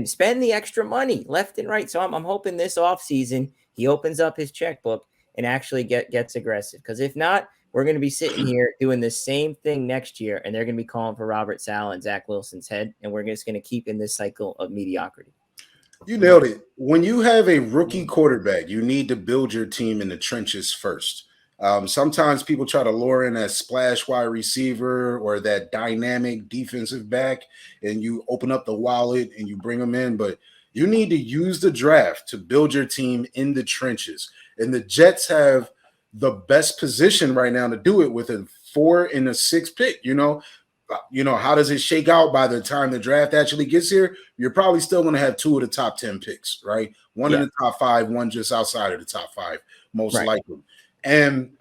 Spend the extra money left and right. So I'm hoping this offseason he opens up his checkbook and actually gets aggressive. Because if not, we're going to be sitting here doing the same thing next year, and they're going to be calling for Robert Saleh and Zach Wilson's head, and we're just going to keep in this cycle of mediocrity. You nailed it. When you have a rookie quarterback, you need to build your team in the trenches first. Sometimes people try to lure in that splash wide receiver or that dynamic defensive back, and you open up the wallet and you bring them in. But you need to use the draft to build your team in the trenches. And the Jets have the best position right now to do it with a 4 and a 6 pick. How does it shake out by the time the draft actually gets here? You're probably still going to have 2 of the top 10 picks, right? One in the top 5, one just outside of the top 5, most likely. And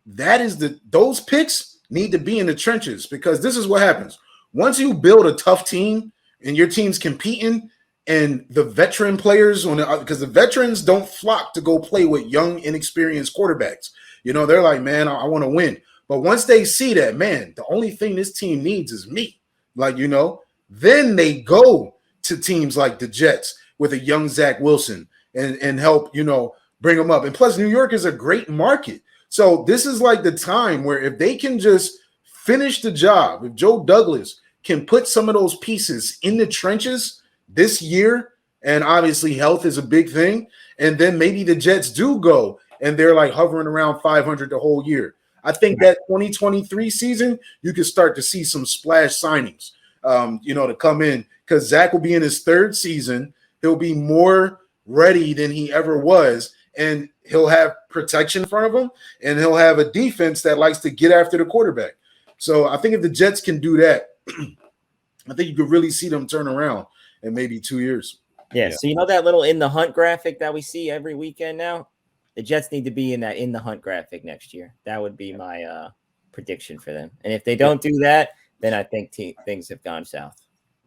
those picks need to be in the trenches, because this is what happens. Once you build a tough team and your team's competing, and the veteran players, because the veterans don't flock to go play with young, inexperienced quarterbacks. They're like, man, I want to win. But once they see that, man, the only thing this team needs is me. Then they go to teams like the Jets with a young Zach Wilson and help, bring them up. And plus, New York is a great market. So this is like the time where if they can just finish the job, if Joe Douglas can put some of those pieces in the trenches this year, and obviously health is a big thing, and then maybe the Jets do go and they're hovering around 500 the whole year. I think that 2023 season, you can start to see some splash signings, to come in, because Zach will be in his 3rd season. He'll be more ready than he ever was, and he'll have protection in front of him, and he'll have a defense that likes to get after the quarterback. So I think if the Jets can do that, I think you could really see them turn around in maybe 2 years. Yeah. So that little in the hunt graphic that we see every weekend now? The Jets need to be in that in the hunt graphic next year. That would be my prediction for them. And if they don't do that, then I think things have gone south.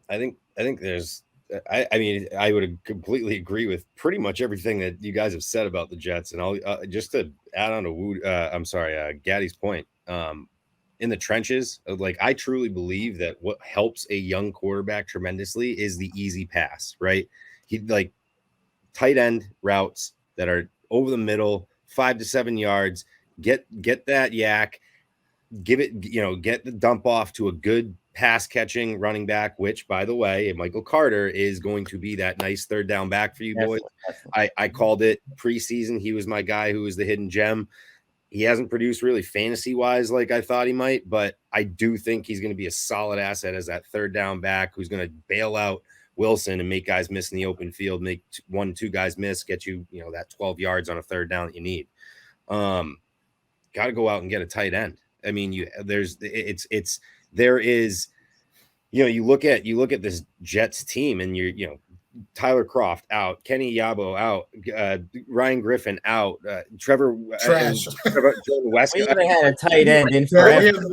I think there's I would completely agree with pretty much everything that you guys have said about the Jets. And I'll just to add on to Gaddy's point, in the trenches, I truly believe that what helps a young quarterback tremendously is the easy pass, right? He tight end routes that are over the middle, 5 to 7 yards, get that yak, give it, get the dump off to a good pass catching running back, which, by the way, Michael Carter is going to be that nice 3rd down back for you boys. I called it preseason. He was my guy who was the hidden gem. He hasn't produced really fantasy wise like I thought he might, but I do think he's going to be a solid asset as that 3rd down back who's going to bail out Wilson and make guys miss in the open field, make 1-2 guys miss, get you, that 12 yards on a 3rd down that you need. Got to go out and get a tight end. I mean, you look at this Jets team, and Tyler Kroft out, Kenny Yabo out, Ryan Griffin out, Trevor Jordan West. We even had a tight end in forever. There just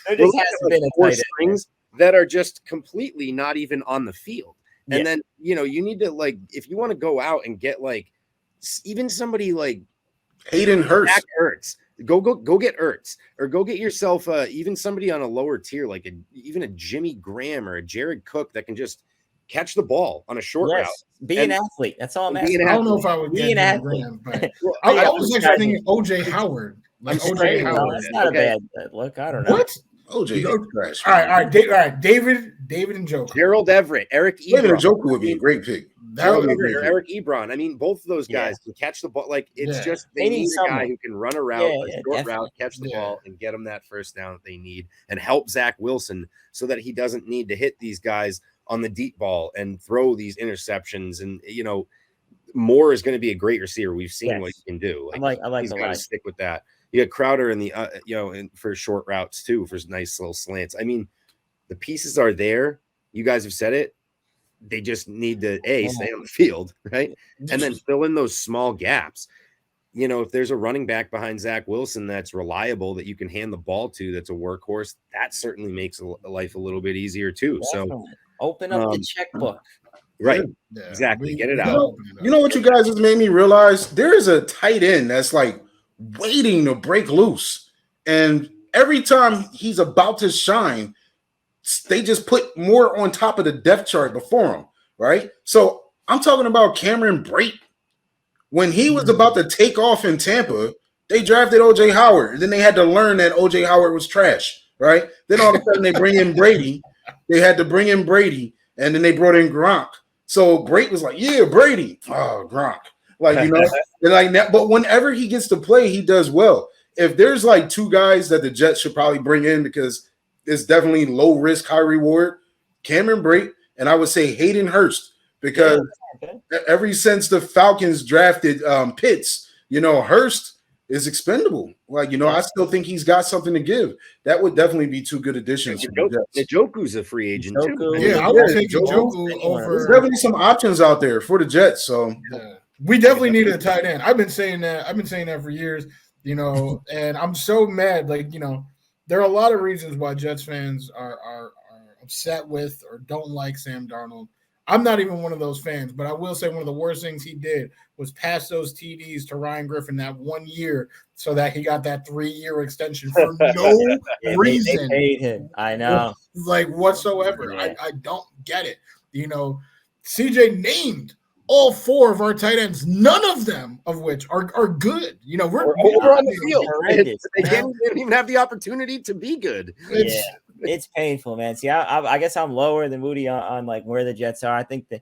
hasn't been a tight end that are just completely not even on the field. And then, you know, you need to, like, if you want to go out and get, like, even somebody like Hayden Hurst. Go get Ertz, or go get yourself even somebody on a lower tier, like even a Jimmy Graham or a Jared Cook that can just catch the ball on a short route. Be an athlete. That's all I'm asking. I don't know if I would be an athlete. But I was actually thinking OJ Howard. Like OJ Howard. That's not a bad look. I don't know. What? OJ. All right. David and Njoku. Gerald Everett, Eric Ebron. David Njoku would be a great pick. Eric Ebron. I mean, both of those guys can catch the ball. Like, it's just they need a guy who can run a route, a short route, catch the ball, and get them that first down that they need, and help Zach Wilson so that he doesn't need to hit these guys on the deep ball and throw these interceptions. And, you know, Moore is going to be a great receiver. We've seen what he can do. I like he's got to stick with that. You got Crowder in the for short routes too, for nice little slants. I mean, the pieces are there. You guys have said it. They just need to stay on the field, right? And then fill in those small gaps. You know, if there's a running back behind Zach Wilson that's reliable, that you can hand the ball to, that's a workhorse, that certainly makes life a little bit easier too. Definitely. So open up the checkbook. Right. Yeah. Exactly. Get it out. You know what you guys just made me realize? There is a tight end that's like waiting to break loose. And every time he's about to shine, they just put more on top of the depth chart before him, right? So I'm talking about Cameron Brate. When he was about to take off in Tampa, they drafted O.J. Howard. Then they had to learn that O.J. Howard was trash, right? Then all of a sudden they bring in Brady. They had to bring in Brady, and then they brought in Gronk. So Brate was like, yeah, Brady. Oh, Gronk. Like, you know, like that. But whenever he gets to play, he does well. If there's like two guys that the Jets should probably bring in because it's definitely low risk, high reward, Cameron Brate, and I would say Hayden Hurst, because ever since the Falcons drafted Pitts, you know, Hurst is expendable. Like, you know, I still think he's got something to give. That would definitely be two good additions. Njoku's a free agent too. Yeah, I would take Njoku over. There's definitely some options out there for the Jets. So we definitely need a tight end. I've been saying that for years, you know, and I'm so mad. Like, you know, there are a lot of reasons why Jets fans are upset with or don't like Sam Darnold. I'm not even one of those fans, but I will say one of the worst things he did was pass those TDs to Ryan Griffin that 1 year so that he got that 3-year extension for no reason. They paid him. I know. Like, whatsoever. Yeah. I don't get it. You know, CJ named all 4 of our tight ends, none of them of which are good. You know, we're over on the field. They didn't even have the opportunity to be good. It's painful, man. See, I guess I'm lower than Moody on like where the Jets are. I think that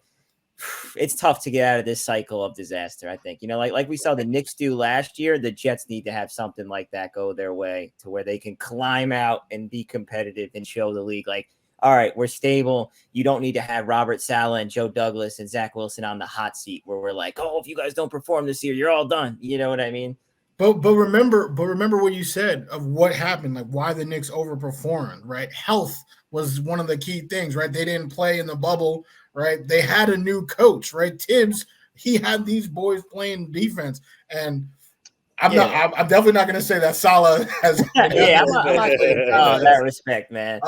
it's tough to get out of this cycle of disaster. I think, you know, like we saw the Knicks do last year, the Jets need to have something like that go their way to where they can climb out and be competitive and show the league like, all right, we're stable. You don't need to have Robert Saleh and Joe Douglas and Zach Wilson on the hot seat where we're like, oh, if you guys don't perform this year, you're all done. You know what I mean? But remember what you said of what happened, like why the Knicks overperformed, right? Health was one of the key things, right? They didn't play in the bubble, right? They had a new coach, right? Tibbs, he had these boys playing defense, and I'm definitely not going to say that Saleh has. I'm not that respect, man.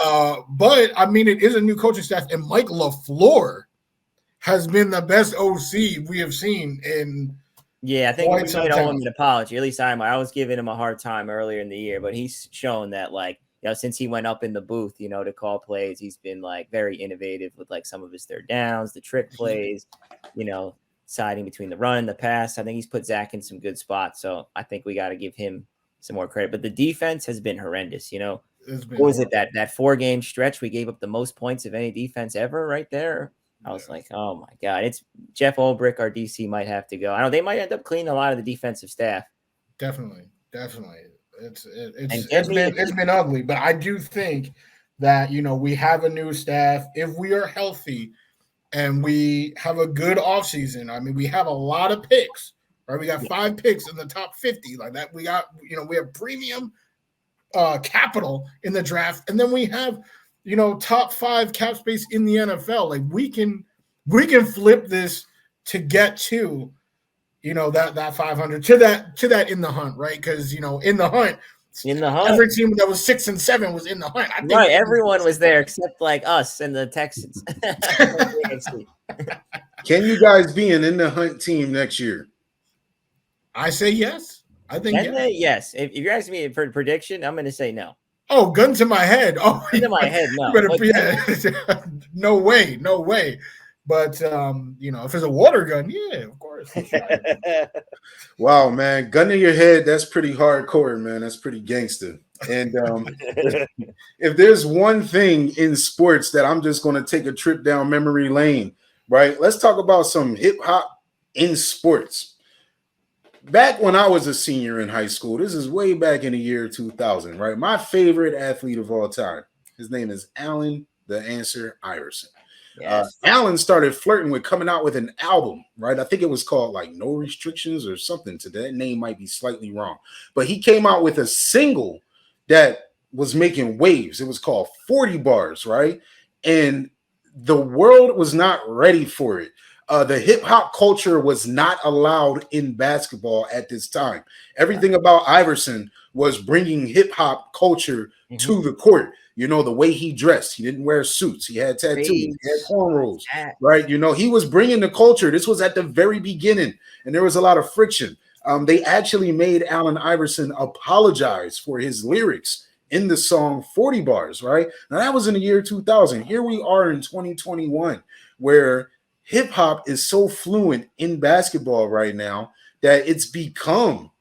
But I mean, it is a new coaching staff, and Mike LaFleur has been the best OC we have seen in. Yeah, I think we might owe him an apology. At least I was giving him a hard time earlier in the year, but he's shown that, like, you know, since he went up in the booth, you know, to call plays, he's been like very innovative with like some of his third downs, the trick plays, you know, siding between the run and the pass. I think he's put Zach in some good spots, so I think we got to give him some more credit. But the defense has been horrendous. You know, what was it that 4-game stretch we gave up the most points of any defense ever right there? I was like, oh my God, it's Jeff Ulbrich, our DC might have to go. I know they might end up cleaning a lot of the defensive staff. Definitely. It's been ugly, but I do think that, you know, we have a new staff. If we are healthy and we have a good offseason, I mean, we have a lot of picks, right? We got 5 picks in the top 50 like that. We got, you know, we have premium capital in the draft, and then we have, you know, top 5 cap space in the NFL. Like, we can we can flip this to get to, that 500 to that in the hunt, right? Because in the hunt, every team that was 6 and 7 was in the hunt. I think right, everyone was there except like us and the Texans. Can you guys be an in the hunt team next year? I say yes. I think yes. If you're asking me for a prediction, I'm going to say no. Oh, gun to my head. Oh, gun to my head. No. No way. But if it's a water gun, yeah, of course. Wow, man, gun to your head. That's pretty hardcore, man. That's pretty gangster. And if there's one thing in sports that I'm just going to take a trip down memory lane, right? Let's talk about some hip hop in sports. Back when I was a senior in high school, this is way back in the year 2000, right? My favorite athlete of all time, his name is Allen the Answer Iverson. Yes. Allen started flirting with coming out with an album, right? I think it was called like No Restrictions or something. To that name might be slightly wrong, but he came out with a single that was making waves. It was called 40 Bars, right? And the world was not ready for it. The hip hop culture was not allowed in basketball at this time. Everything about Iverson was bringing hip hop culture to the court. The way he dressed, he didn't wear suits. He had tattoos, he had cornrows, right? He was bringing the culture. This was at the very beginning, and there was a lot of friction. They actually made Allen Iverson apologize for his lyrics in the song 40 Bars, right? Now, that was in the year 2000. Here we are in 2021, where hip hop is so fluent in basketball right now that it's become,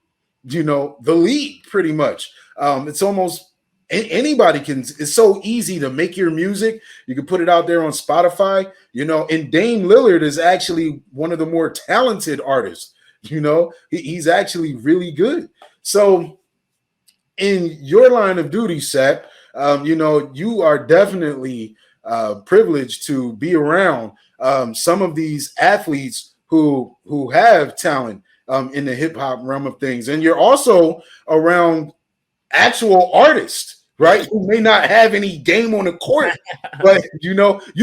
the league pretty much. It's almost anybody can. It's so easy to make your music. You can put it out there on Spotify, and Dame Lilliard is actually one of the more talented artists. He's actually really good. So in your line of duty, Sap, you are definitely privileged to be around some of these athletes who have talent in the hip hop realm of things. And you're also around actual artists, right? Who may not have any game on the court, but you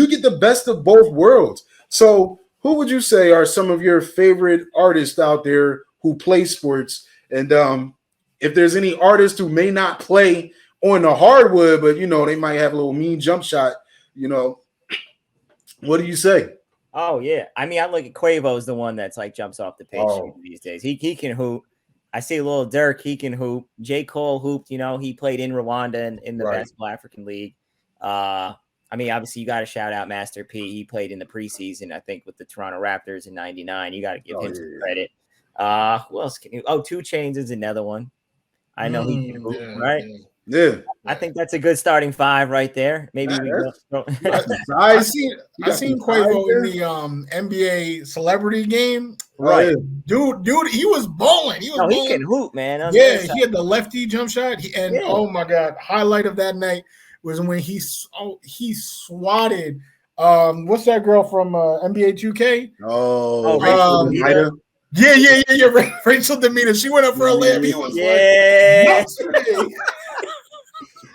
get the best of both worlds. So who would you say are some of your favorite artists out there who play sports? And if there's any artists who may not play on the hardwood, but they might have a little mean jump shot, what do you say? Oh yeah, I mean, I look at Quavo as the one that's like jumps off the page these days. He can hoop. I see a little Dirk. He can hoop. J. Cole hooped. He played in Rwanda in the Basketball African League. I mean, obviously, you got to shout out Master P. He played in the preseason, I think, with the Toronto Raptors in '99. You got to give him some credit. Who else can you? Oh, 2 Chainz is another one. I know he can hoop, right? Yeah, I think that's a good starting 5 right there. Maybe we go. I seen Quavo in the NBA celebrity game. Right, dude, he was balling. He can hoop, man. He had the lefty jump shot. Oh my god, highlight of that night was when he swatted. What's that girl from NBA 2K? Rachel Yeah. Rachel Demeter. She went up for a layup. He was like,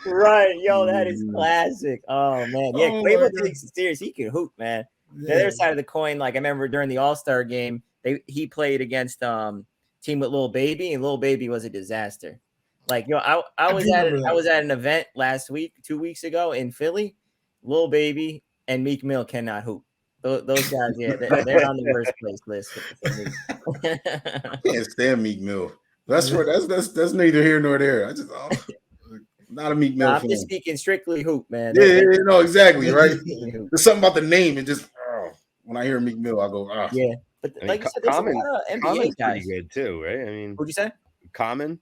right, yo, that is classic. Oh man, yeah, Quavo takes it serious. He can hoop, man. The other side of the coin, like I remember during the All-Star game, he played against team with Lil Baby, and Lil Baby was a disaster. Like I was at an event last week, 2 weeks ago in Philly. Lil Baby and Meek Mill cannot hoop. Those guys, yeah, they're on the worst place list for me. Can't stand Meek Mill. That's neither here nor there. I just not a Meek Mill fan. I'm just speaking strictly hoop, man. Yeah, exactly, right? There's something about the name and just when I hear Meek Mill, I go, yeah. But like you said, there's a lot of NBA guys. Pretty good too, right? I mean, what'd you say? Common.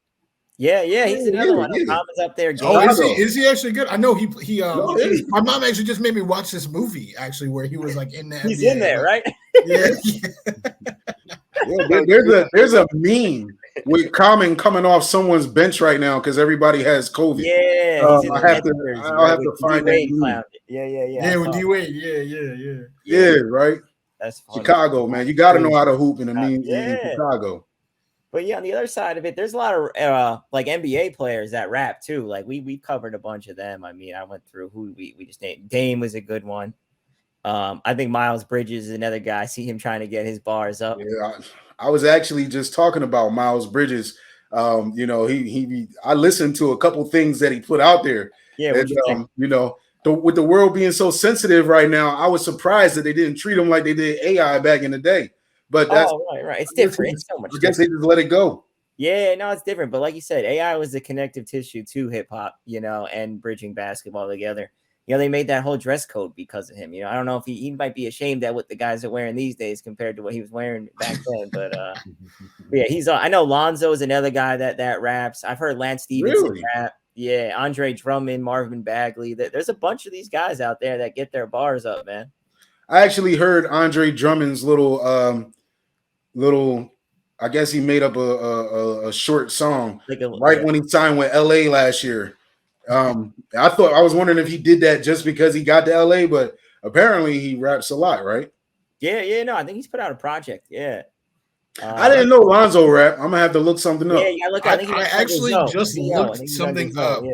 Yeah, he's another one. Common's up there. Is he actually good? I know he my mom actually just made me watch this movie actually where he was like in the He's NBA, in there, right? Yeah, there's a meme with Common coming off someone's bench right now because everybody has COVID. Yeah, I'll have to find that. Yeah, with D Wade. Yeah, right. That's funny. Chicago, man. You got to know how to hoop in in Chicago. But yeah, on the other side of it, there's a lot of like NBA players that rap too. Like we covered a bunch of them. I mean, I went through who we just named. Dame was a good one. I think Miles Bridges is another guy. I see him trying to get his bars up. Yeah, I was actually just talking about Miles Bridges. You know, I listened to a couple things that he put out there. Yeah, and, you know, with the world being so sensitive right now, I was surprised that they didn't treat him like they did AI back in the day. But that's right. It's different. It's so much. I guess they just let it go. Yeah, no, it's different. But like you said, AI was the connective tissue to hip hop, you know, and bridging basketball together. You know, they made that whole dress code because of him. You know, I don't know if he might be ashamed at what the guys are wearing these days compared to what he was wearing back then. But yeah, I know Lonzo is another guy that raps. I've heard Lance Stevenson rap. Yeah, Andre Drummond, Marvin Bagley. There's a bunch of these guys out there that get their bars up, man. I actually heard Andre Drummond's little I guess he made up a short song when he signed with LA last year. I was wondering if he did that just because he got to LA, but apparently he raps a lot, right? Yeah, no, I think he's put out a project. Yeah. I didn't know Lonzo rap. I'm gonna have to look something up. Yeah, look. I actually just looked something up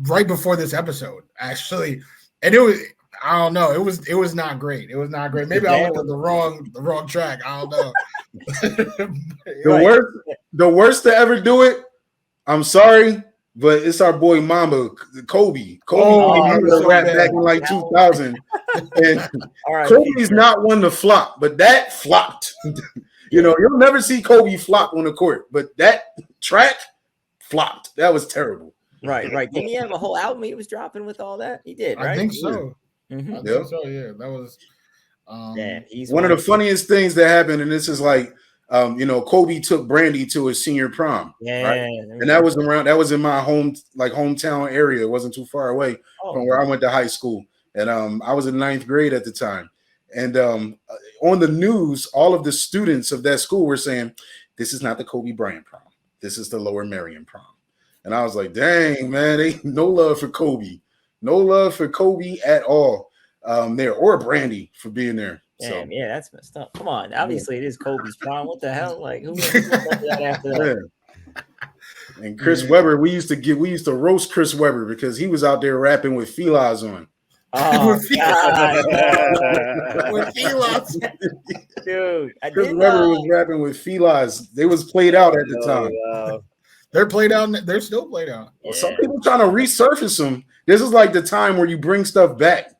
right before this episode, actually, and it was, I don't know, it was not great. It was not great. Maybe I went to the wrong track. I don't know. The worst to ever do it. I'm sorry, but it's our boy Mamba, Kobe. Rap back in like 2000. And Kobe's not one to flop, but that flopped. You know, you'll never see Kobe flop on the court, but that track flopped. That was terrible. Right. Didn't he have a whole album he was dropping with all that? He did, right? I think so. Mm-hmm. I think so, yeah. That was he's one of the funniest things that happened, and this is like you know, Kobe took Brandy to his senior prom. Yeah. Right? And that was in my hometown area. It wasn't too far away from where I went to high school. And I was in 9th grade at the time. And on the news, all of the students of that school were saying, this is not the Kobe Bryant prom. This is the Lower Merion prom. And I was like, dang, man, ain't no love for Kobe. No love for Kobe at all there, or Brandy for being there. Damn, yeah, that's messed up. Come on. Obviously, it is Kobe's prom. What the hell? Like, who that after that? Yeah. And Chris Webber, we used to roast Chris Webber because he was out there rapping with Felaz on. Oh, with Felaz. Dude, Chris Webber was rapping with Felaz. They was played out at the time. They're played out. They're still played out. Yeah. Some people trying to resurface them. This is like the time where you bring stuff back.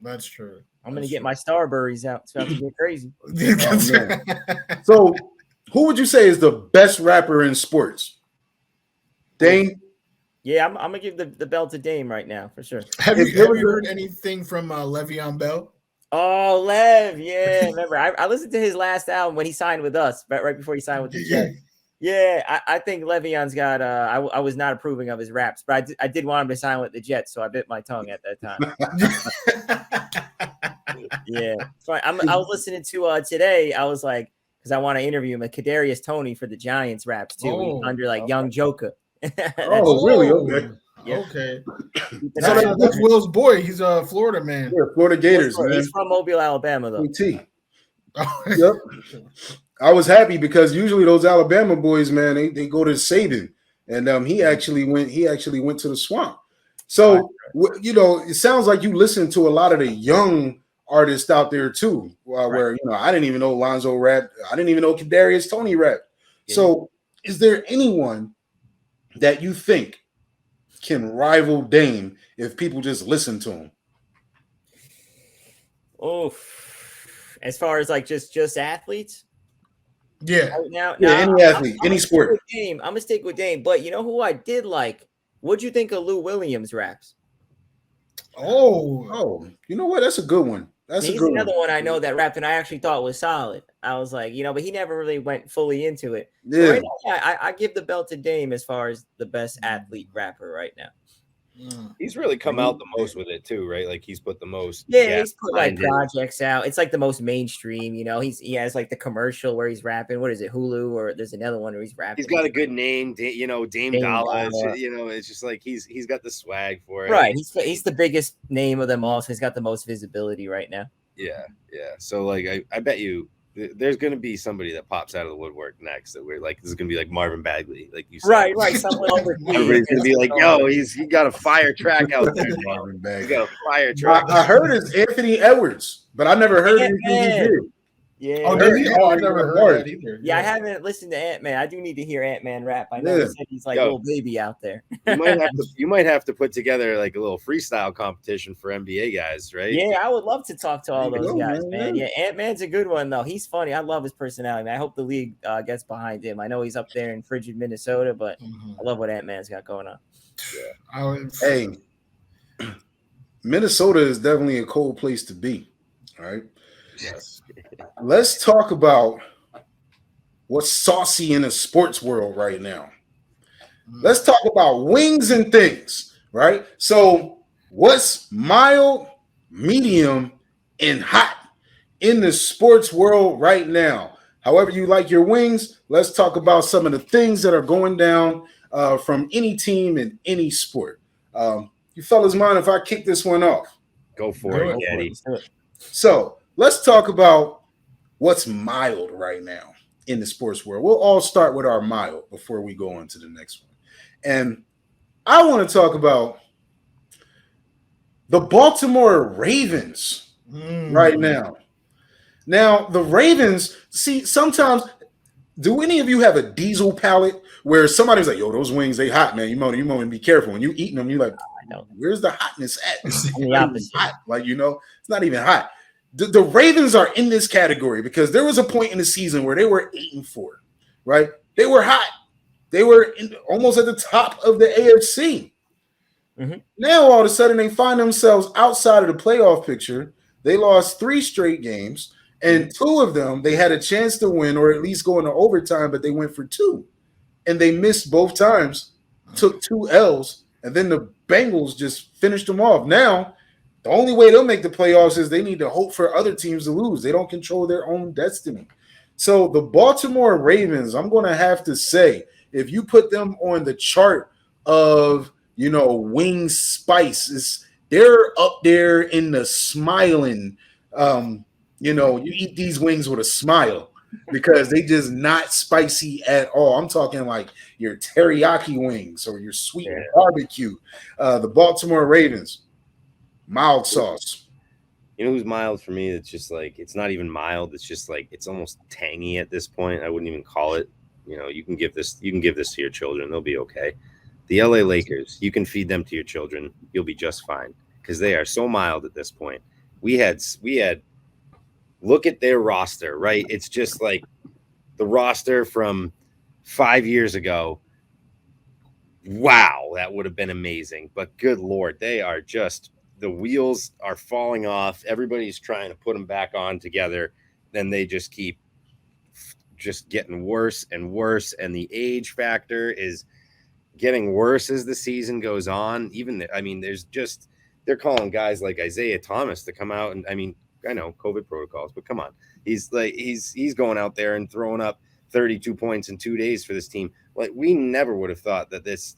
That's true. I'm going to get my Starburys out. It's about to get crazy. So, who would you say is the best rapper in sports? Dame? Yeah, I'm going to give the belt to Dame right now, for sure. Have you heard anything from Le'Veon Bell? Oh, Lev, yeah. Remember, I listened to his last album when he signed with us, right before he signed with the Jets. Yeah, I think Le'Veon's got. I was not approving of his raps, but I did want him to sign with the Jets, so I bit my tongue at that time. Yeah, so I was listening to today. I was like, because I want to interview him, Kadarius Toney for the Giants raps too, under like Young Joker. Really? Okay. Yeah. Okay. So that's Will's boy. He's a Florida man. Yeah, Florida Gators. He's from Mobile, Alabama, though. Yep. I was happy because usually those Alabama boys, man, they go to Saban, and he actually went to the Swamp. So you know, it sounds like you listen to a lot of the young artists out there too, where you know I didn't even know Lonzo rap, I didn't even know Kadarius Toney rap. Yeah. So, is there anyone that you think can rival Dame if people just listen to him? Oh, as far as like just athletes. Yeah. Now, any athlete, any sport. I'm gonna stick with Dame, but you know who I did like? What'd you think of Lou Williams raps? Oh, you know what? That's a good one. He's another one I know that rapped, and I actually thought was solid. I was like, you know, but he never really went fully into it. Yeah. So right now, I give the belt to Dame as far as the best athlete rapper right now. He's really come out the most with it too, right? Like he's put the most. Yeah, he's put like projects out. It's like the most mainstream, you know. He has like the commercial where he's rapping. What is it, Hulu, or there's another one where he's rapping. He's got a good name, you know, Dame Dolla. You know, it's just like he's got the swag for it. Right, he's the biggest name of them all, so he's got the most visibility right now. Yeah. So like I bet you there's going to be somebody that pops out of the woodwork next that we're like, this is going to be like Marvin Bagley, like you said. Right. Someone everybody's going to be like, yo, he got a fire track out there. Marvin Bagley. He got a fire track. I heard it's Anthony Edwards, but I never heard anything he did. Yeah. Oh, did he? Oh, I never heard that either. Yeah, I haven't listened to Ant-Man. I do need to hear Ant-Man rap. I know he said he's like a little baby out there. You might have to put together like a little freestyle competition for NBA guys, right? Yeah, I would love to talk to all those guys, man. Yeah, Ant-Man's a good one, though. He's funny. I love his personality, man. I hope the league gets behind him. I know he's up there in frigid Minnesota, but I love what Ant-Man's got going on. Yeah. Hey, Minnesota is definitely a cold place to be, all right? Yes. Let's talk about what's saucy in the sports world right now. Let's talk about wings and things, right? So what's mild, medium, and hot in the sports world right now? However you like your wings, let's talk about some of the things that are going down from any team in any sport. You fellas mind if I kick this one off? Go for it, Eddie. So let's talk about what's mild right now in the sports world. We'll all start with our mild before we go on to the next one. And I want to talk about the Baltimore Ravens right now. Now, the Ravens, see, sometimes, do any of you have a diesel palate where somebody's like, yo, those wings, they hot, man. You want to be careful. When you eating them, you're like, where's the hotness at? It's not even hot. Like, it's not even hot. The Ravens are in this category because there was a point in the season where they were 8-4, right? They were hot. They were almost at the top of the AFC. Now, all of a sudden, they find themselves outside of the playoff picture. They lost 3 straight games, and 2 of them, they had a chance to win or at least go into overtime, but they went for 2. And they missed both times, took 2 L's, and then the Bengals just finished them off. Now, the only way they'll make the playoffs is they need to hope for other teams to lose. They don't control their own destiny. So the Baltimore Ravens, I'm going to have to say, if you put them on the chart of, wing spice, they're up there in the smiling. You eat these wings with a smile because they just not spicy at all. I'm talking like your teriyaki wings or your sweet barbecue. The Baltimore Ravens. Mild sauce. You know who's mild for me? It's just like, it's not even mild. It's just like, it's almost tangy at this point. I wouldn't even call it. You can give this to your children. They'll be okay. The LA Lakers, you can feed them to your children. You'll be just fine because they are so mild at this point. We had look at their roster, right? It's just like the roster from 5 years ago. Wow, that would have been amazing. But good Lord, they are just, the wheels are falling off. Everybody's trying to put them back on together. Then they just keep just getting worse and worse. And the age factor is getting worse as the season goes on. They're calling guys like Isaiah Thomas to come out. And I know COVID protocols, but come on. He's going out there and throwing up 32 points in 2 days for this team. Like, we never would have thought that this,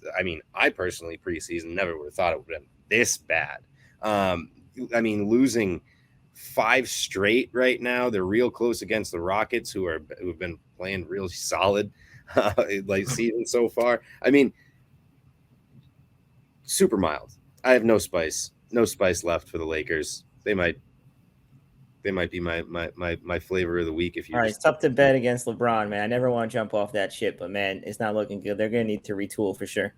I personally preseason never would have thought it would have been this bad. Losing 5 straight right now. They're real close against the Rockets, who've been playing real solid season so far. Super mild. I have no spice left for the Lakers. They might be my flavor of the week. All right, it's tough to bet against LeBron, man. I never want to jump off that ship, but man, it's not looking good. They're gonna need to retool for sure.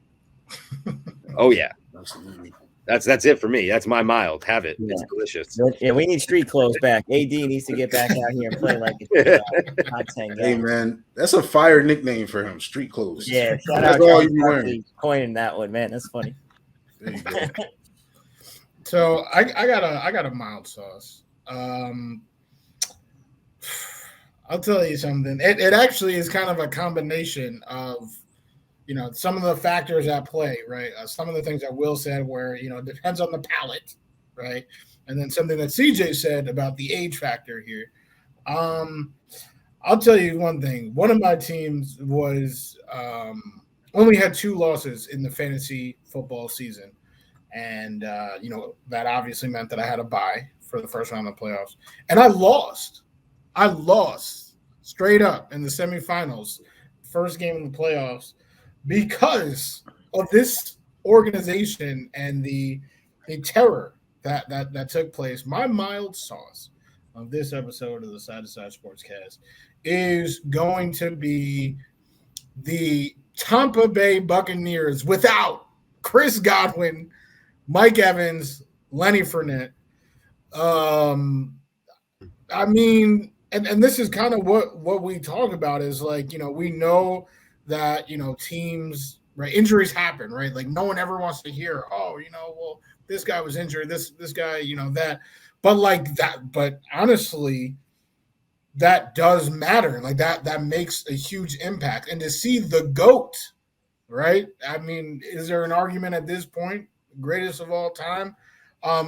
Oh yeah, absolutely. That's it for me. That's my mild. Have it. Yeah. It's delicious. Yeah, we need street clothes back. AD needs to get back out here and play like it's hot 10 games. Hey man, that's a fire nickname for him. Street clothes. Yeah, that's all you be wearing. Coining that one, man. That's funny. There you go. So I got a mild sauce. I'll tell you something. It actually is kind of a combination of, some of the factors at play, right? Some of the things that Will said where, it depends on the palate, right? And then something that CJ said about the age factor here. I'll tell you one thing. One of my teams was only had 2 losses in the fantasy football season. And, that obviously meant that I had a bye for the first round of the playoffs. And I lost I lost straight up in the semifinals, first game in the playoffs, because of this organization and the terror that took place. My mild sauce of this episode of the Side to Side Sportscast is going to be the Tampa Bay Buccaneers without Chris Godwin, Mike Evans, Lenny Fournette. I mean, and this is kind of what we talk about is like, we know that, teams, right, injuries happen, right? Like no one ever wants to hear, oh, well, this guy was injured, this guy, that. But like that, but honestly, that does matter. Like that makes a huge impact. And to see the GOAT, right? I mean, is there an argument at this point, greatest of all time,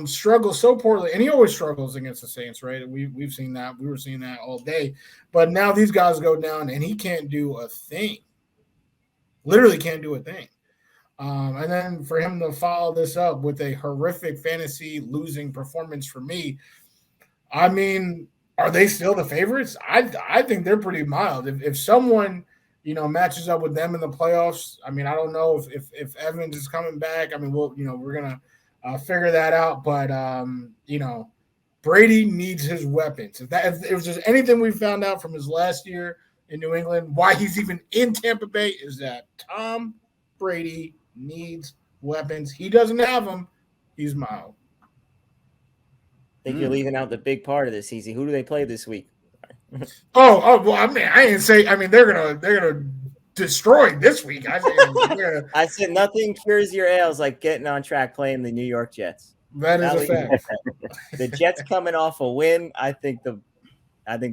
struggles so poorly, and he always struggles against the Saints, right? We've seen that. We were seeing that all day. But now these guys go down, and he can't do a thing. Literally can't do a thing. And then for him to follow this up with a horrific fantasy losing performance for me, I mean, are they still the favorites? I think they're pretty mild. If someone, matches up with them in the playoffs, I mean, I don't know if Evans is coming back. I mean, we're gonna figure that out. But Brady needs his weapons. If there's anything we found out from his last year in New England, why he's even in Tampa Bay, is that Tom Brady needs weapons. He doesn't have them. He's mild. I think you're leaving out the big part of this, Easy. Who do they play this week? Well, I mean, I didn't say. I mean, they're gonna destroy this week. I said nothing cures your ails like getting on track playing the New York Jets. That is a fact. The Jets coming off a win. I think the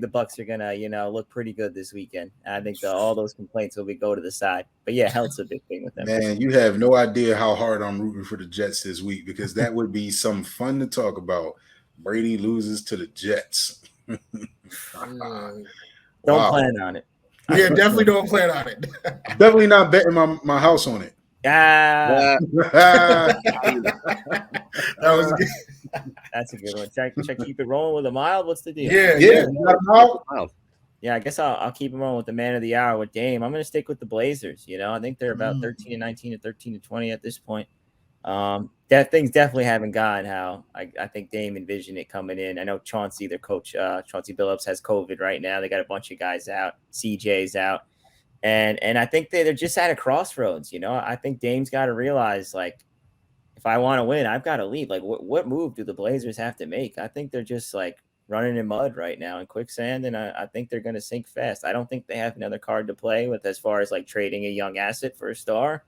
Bucks are gonna, look pretty good this weekend. I think all those complaints will go to the side. But yeah, health's a big thing with them. Man, you have no idea how hard I'm rooting for the Jets this week, because that would be some fun to talk about. Brady loses to the Jets. Don't plan on it. Yeah, definitely don't plan on it. Definitely not betting my house on it. That was good. That's a good one. Check, keep it rolling with a mild. What's the deal? Yeah. Yeah, I guess I'll keep it rolling with the man of the hour with Dame. I'm going to stick with the Blazers. I think they're about 13-19 or 13-20 at this point. That things definitely haven't gone how I think Dame envisioned it coming in. I know Chauncey, their coach, Chauncey Billups, has COVID right now. They got a bunch of guys out. CJ's out. And I think they're just at a crossroads. I think Dame's got to realize, like, if I want to win, I've got to lead. Like, what move do the Blazers have to make? I think they're just, like, running in mud right now in quicksand, and I think they're going to sink fast. I don't think they have another card to play with as far as, like, trading a young asset for a star.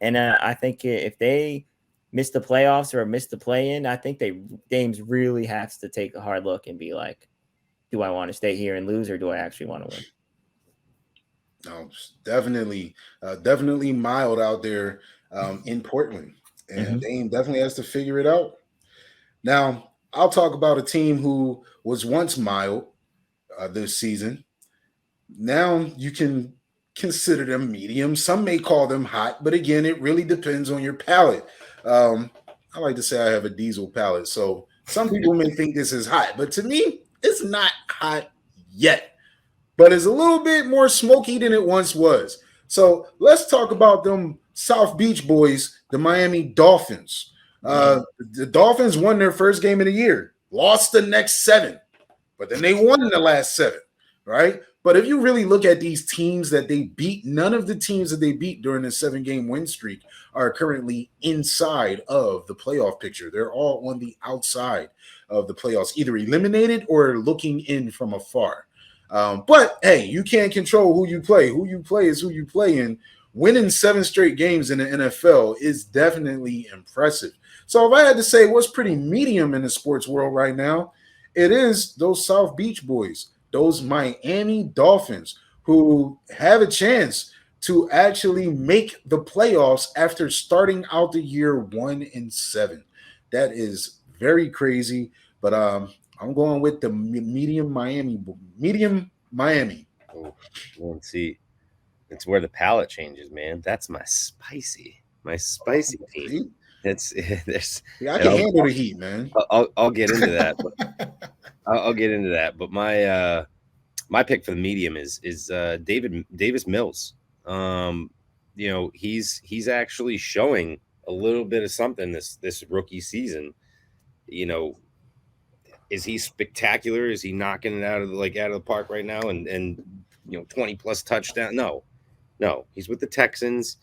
And I think if they miss the playoffs or miss the play-in, I think Dame's really has to take a hard look and be like, do I want to stay here and lose, or do I actually want to win? No, definitely mild out there in Portland. And Dame definitely has to figure it out. Now, I'll talk about a team who was once mild this season. Now you can consider them medium. Some may call them hot, but again, it really depends on your palate. I like to say I have a diesel palate, so some people may think this is hot, but to me, it's not hot yet. But it's a little bit more smoky than it once was. So let's talk about them South Beach boys, the Miami Dolphins. The Dolphins won their first game of the year, lost the next 7, but then they won the last 7, right? But if you really look at these teams that they beat, none of the teams that they beat during the 7-game win streak are currently inside of the playoff picture. They're all on the outside of the playoffs, either eliminated or looking in from afar. But hey, you can't control who you play. Who you play is who you play, and winning 7 straight games in the NFL is definitely impressive. So if I had to say what's pretty medium in the sports world right now, it is those South Beach boys, those Miami Dolphins, who have a chance to actually make the playoffs after starting out the year 1-7. That is very crazy, but I'm going with the medium Miami. Oh, well, see, it's where the palate changes, man. That's my spicy team. I can handle the heat, man. I'll get into that. I'll get into that. But my pick for the medium is Davis Mills. He's actually showing a little bit of something this rookie season. Is he spectacular? Is he knocking it out of the park right now? And 20 plus touchdown? No. He's with the Texans.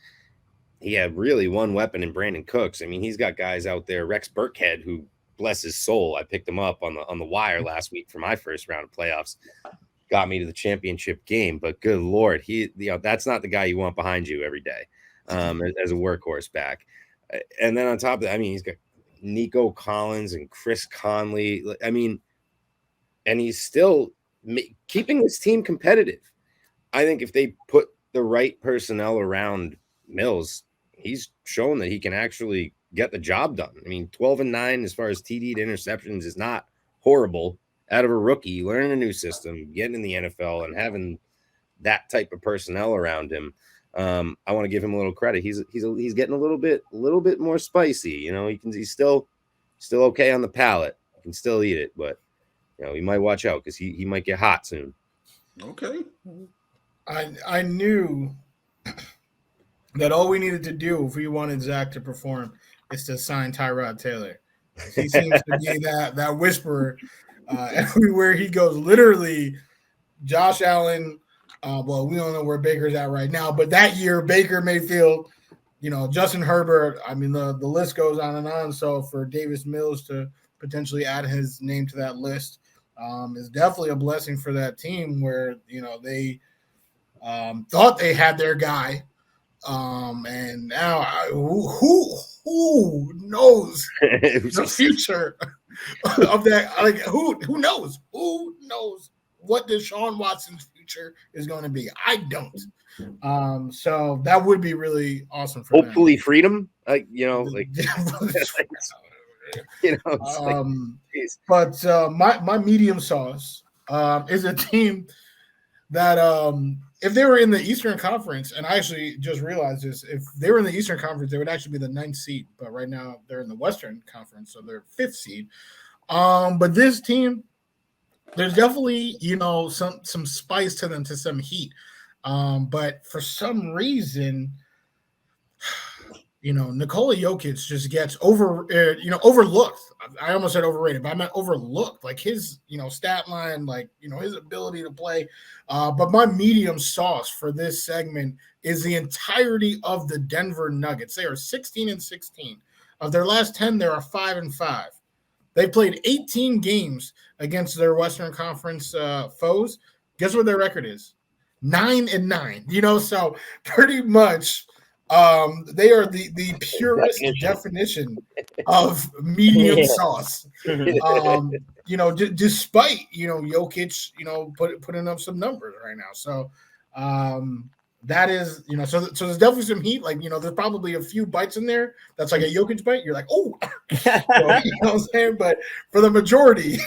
He had really one weapon in Brandon Cooks. I mean, he's got guys out there. Rex Burkhead, who, bless his soul, I picked him up on the wire last week for my first round of playoffs. Got me to the championship game, but good Lord, that's not the guy you want behind you every day as a workhorse back. And then on top of that, I mean, he's got Nico Collins and Chris Conley. I mean, and he's still keeping his team competitive. I think if they put the right personnel around Mills, he's shown that he can actually get the job done. I mean, 12-9 as far as TD to interceptions is not horrible out of a rookie learning a new system, getting in the NFL, and having that type of personnel around him. I want to give him a little credit. He's getting a little bit more spicy. He's still okay on the palate. He can still eat it, but he might watch out because he might get hot soon. Okay. I knew that all we needed to do if we wanted Zach to perform is to sign Tyrod Taylor. He seems to be that whisperer everywhere he goes. Literally, Josh Allen. Well, we don't know where Baker's at right now, but that year, Baker Mayfield, Justin Herbert. I mean, the list goes on and on. So for Davis Mills to potentially add his name to that list is definitely a blessing for that team where they thought they had their guy. And now who knows the future of that? Like who knows? Who knows what Deshaun Watson's future is going to be? I don't. So that would be really awesome for hopefully them. Freedom. But my medium sauce is a team that if they were in the Eastern Conference, and I actually just realized this, if they were in the Eastern Conference, they would actually be the 9th seed. But right now they're in the Western Conference, so they're 5th seed. But this team, there's definitely, some spice to them, to some heat. But for some reason, Nikola Jokic just gets overlooked. I almost said overrated, but I meant overlooked. Like his, stat line, his ability to play. But my medium sauce for this segment is the entirety of the Denver Nuggets. They are 16-16. Of their last 10, they are 5-5. They played 18 games against their Western Conference foes. Guess what their record is? 9-9. So pretty much they are the purest definition of medium sauce. Despite Jokic, putting up some numbers right now. So that is, so there's definitely some heat. There's probably a few bites in there that's like a Jokic bite. You're like, oh, you know what I'm saying? But for the majority,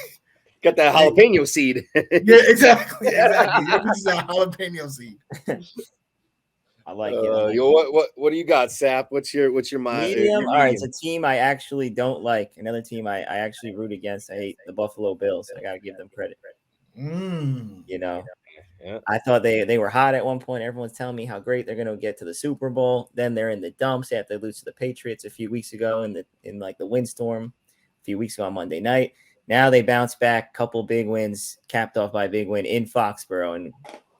got that jalapeno seed. Yeah, exactly. Jokic is a jalapeno seed. I like it. What do you got, Sap? What's your mind? Medium? All right, it's a team I actually don't like. Another team I actually root against. I hate the Buffalo Bills. I got to give them credit. Yeah. I thought they were hot at one point. Everyone's telling me how great they're going to get to the Super Bowl. Then they're in the dumps after they lose to the Patriots a few weeks ago in the windstorm a few weeks ago on Monday night. Now they bounce back, couple big wins, capped off by a big win in Foxborough, and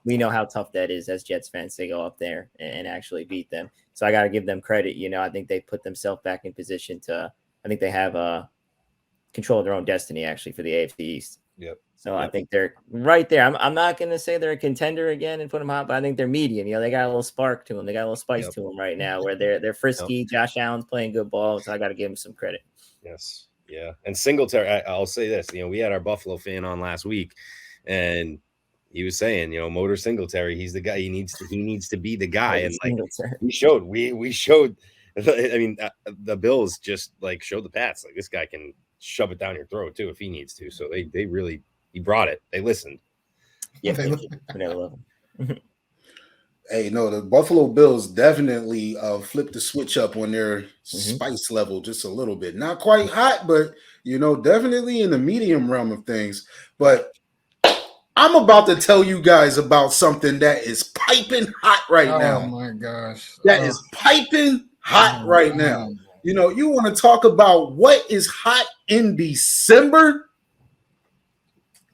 we know how tough that is as Jets fans to go up there and actually beat them. So I got to give them credit. I think they put themselves back in position I think they have control of their own destiny actually for the AFC East. Yep. So I think they're right there. I'm not going to say they're a contender again and put them out, but I think they're medium. They got a little spark to them. They got a little spice to them right now where they're frisky. Yep. Josh Allen's playing good ball. So I got to give him some credit. Yes. Yeah. And Singletary, I'll say this, we had our Buffalo fan on last week and he was saying, Motor Singletary, he's the guy. He needs to be the guy. And we showed. I mean, the Bills just showed the Pats this guy can shove it down your throat too if he needs to. So they really he brought it. They listened. Yeah, they love him. Hey, no, the Buffalo Bills definitely flip the switch up on their spice level just a little bit. Not quite hot, but definitely in the medium realm of things. But I'm about to tell you guys about something that is piping hot right now. Oh my gosh. That is piping hot right now. You know, you want to talk about what is hot in December?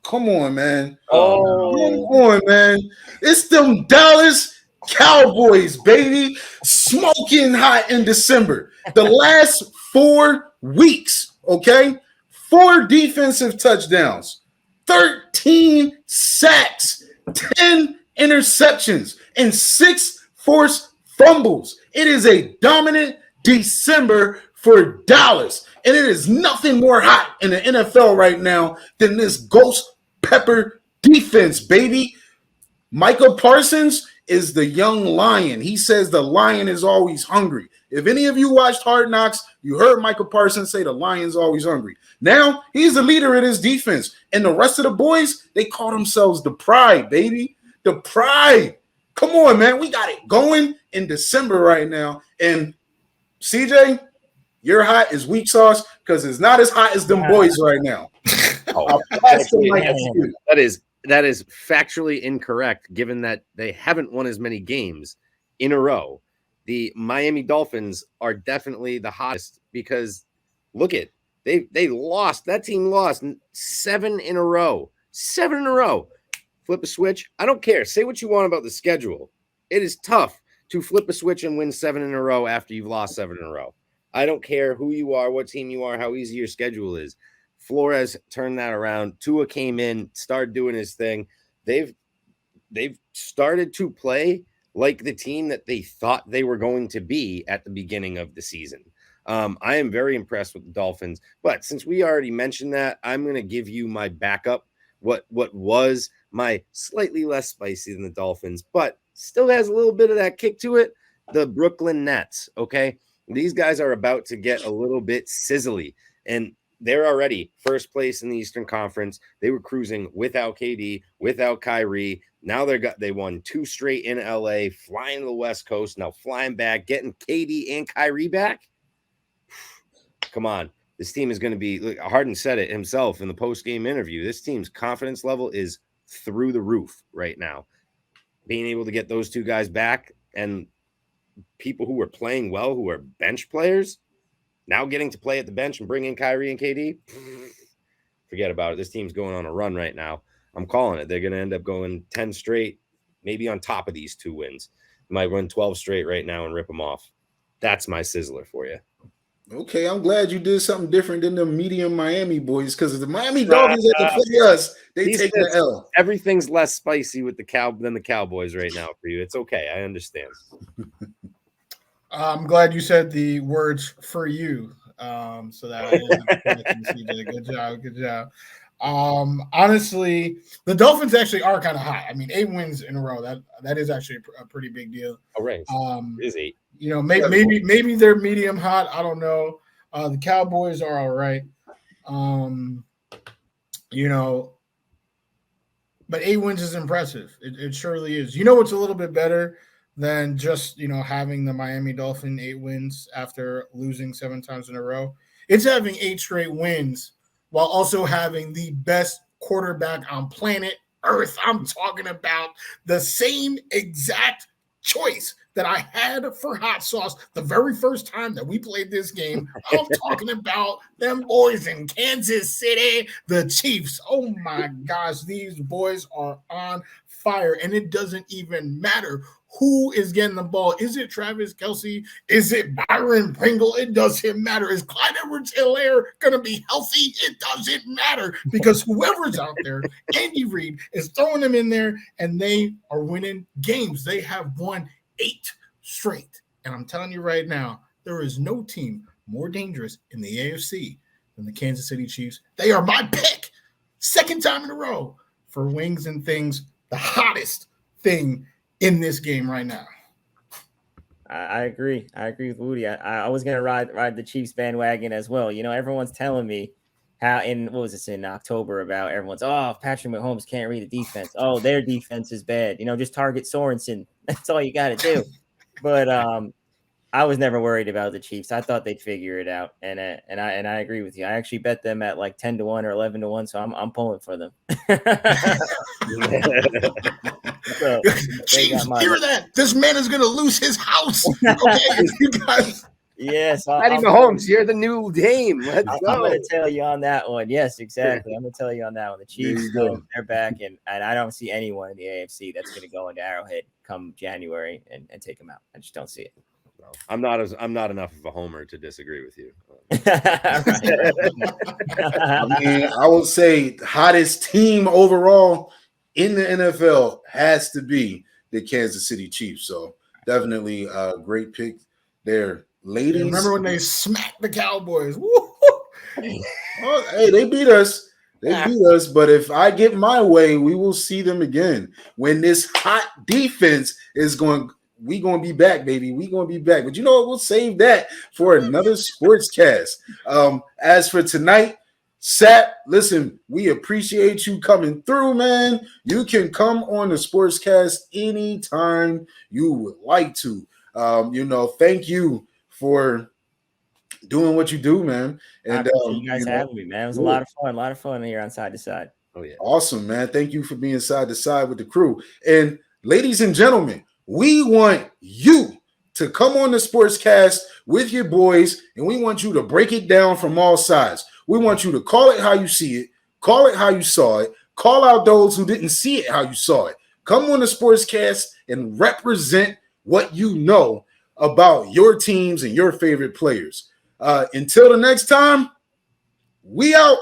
Come on, man. Come on, man. It's them Dallas Cowboys, baby. Smoking hot in December. The last 4 weeks, okay? 4 defensive touchdowns, 13 sacks, 10 interceptions, and 6 forced fumbles. It is a dominant December for Dallas. And it is nothing more hot in the NFL right now than this ghost pepper defense, baby. Micah Parsons is the young lion. He says the lion is always hungry. If any of you watched Hard Knocks, you heard Micah Parsons say the lion's always hungry. Now he's the leader of this defense. And the rest of the boys, they call themselves the Pride, baby. The Pride. Come on, man. We got it going in December right now. And CJ, your hot is weak sauce because it's not as hot as them boys right now. That is factually incorrect, given that they haven't won as many games in a row. The Miami Dolphins are definitely the hottest because look at they lost. That team lost 7 in a row. 7 in a row. Flip a switch. I don't care. Say what you want about the schedule. It is tough to flip a switch and win 7 in a row after you've lost 7 in a row. I don't care who you are, what team you are, how easy your schedule is. Flores turned that around. Tua came in, started doing his thing. They've started to play like the team that they thought they were going to be at the beginning of the season. I am very impressed with the Dolphins. But since we already mentioned that, I'm going to give you my backup, what was my slightly less spicy than the Dolphins, but still has a little bit of that kick to it, the Brooklyn Nets, okay? These guys are about to get a little bit sizzly, and they're already first place in the Eastern Conference. They were cruising without KD, without Kyrie. Now they won 2 straight in LA, flying to the West Coast, now flying back, getting KD and Kyrie back. Come on. This team is going to be, look, Harden said it himself in the post-game interview. This team's confidence level is through the roof right now. Being able to get those 2 guys back and people who were playing well, who are bench players, now getting to play at the bench and bring in Kyrie and KD, forget about it. This team's going on a run right now. I'm calling it. They're going to end up going 10 straight, maybe on top of these 2 wins. Might win 12 straight right now and rip them off. That's my sizzler for you. Okay, I'm glad you did something different than the medium Miami boys, because the Miami Dolphins had to play us. They take the L. Everything's less spicy with than the Cowboys right now for you. It's okay. I understand. I'm glad you said the words "for you," so that I didn't have to CJ. Good job. Honestly, the Dolphins actually are kind of hot. I mean, 8 wins in a row. That is actually a pretty big deal. Oh, right. It is 8. You know, maybe they're medium hot. I don't know. The Cowboys are all right. You know, but 8 wins is impressive. It surely is. You know what's a little bit better than just, you know, having the Miami Dolphin 8 wins after losing 7 times in a row? It's having 8 straight wins while also having the best quarterback on planet Earth. I'm talking about the same exact choice that I had for hot sauce the very first time that we played this game. I'm talking about them boys in Kansas City, the Chiefs. Oh my gosh, these boys are on fire, and it doesn't even matter who is getting the ball. Is it Travis Kelce? Is it Byron Pringle? It doesn't matter. Is Clyde Edwards-Helaire going to be healthy? It doesn't matter, because whoever's out there, Andy Reid is throwing them in there, and they are winning games. They have won 8 straight. And I'm telling you right now, there is no team more dangerous in the AFC than the Kansas City Chiefs. They are my pick. 2nd time in a row for wings and things, the hottest thing in this game right now. I agree. I agree with Woody. I was going to ride the Chiefs bandwagon as well. You know, everyone's telling me how in October about everyone's, oh, Patrick Mahomes can't read the defense. Oh, their defense is bad. You know, just target Sorensen. That's all you got to do. But I was never worried about the Chiefs. I thought they'd figure it out, and I agree with you. I actually bet them at like 10-1 or 11-1, so I'm pulling for them. So, Chiefs, hear that? This man is gonna lose his house. Okay, you guys. Yes, Patty Mahomes, you're the new Dame. Let's go. I'm going to tell you on that one. Yes, exactly. I'm going to tell you on that one. The Chiefs, they're back, and I don't see anyone in the AFC that's going to go into Arrowhead come January and take them out. I just don't see it. I'm not enough of a homer to disagree with you. I mean, I would say the hottest team overall in the NFL has to be the Kansas City Chiefs. So definitely a great pick there. Ladies, yeah, remember when they smacked the Cowboys? Oh, hey, they beat us. But if I get my way, we will see them again. When this hot defense is going, we going to be back, baby. We going to be back. But you know what? We'll save that for another sportscast. As for tonight, Sap, listen, we appreciate you coming through, man. You can come on the sportscast anytime you would like to. Thank you for doing what you do, man. And you guys having me, man. It was a lot of fun here on Side to Side. Oh yeah, awesome, man. Thank you for being side to side with the crew. And ladies and gentlemen, we want you to come on the sportscast with your boys, and we want you to break it down from all sides. We want you to call it how you see it, call it how you saw it, call out those who didn't see it how you saw it. Come on the sportscast and represent what you know about your teams and your favorite players. Until the next time, we out.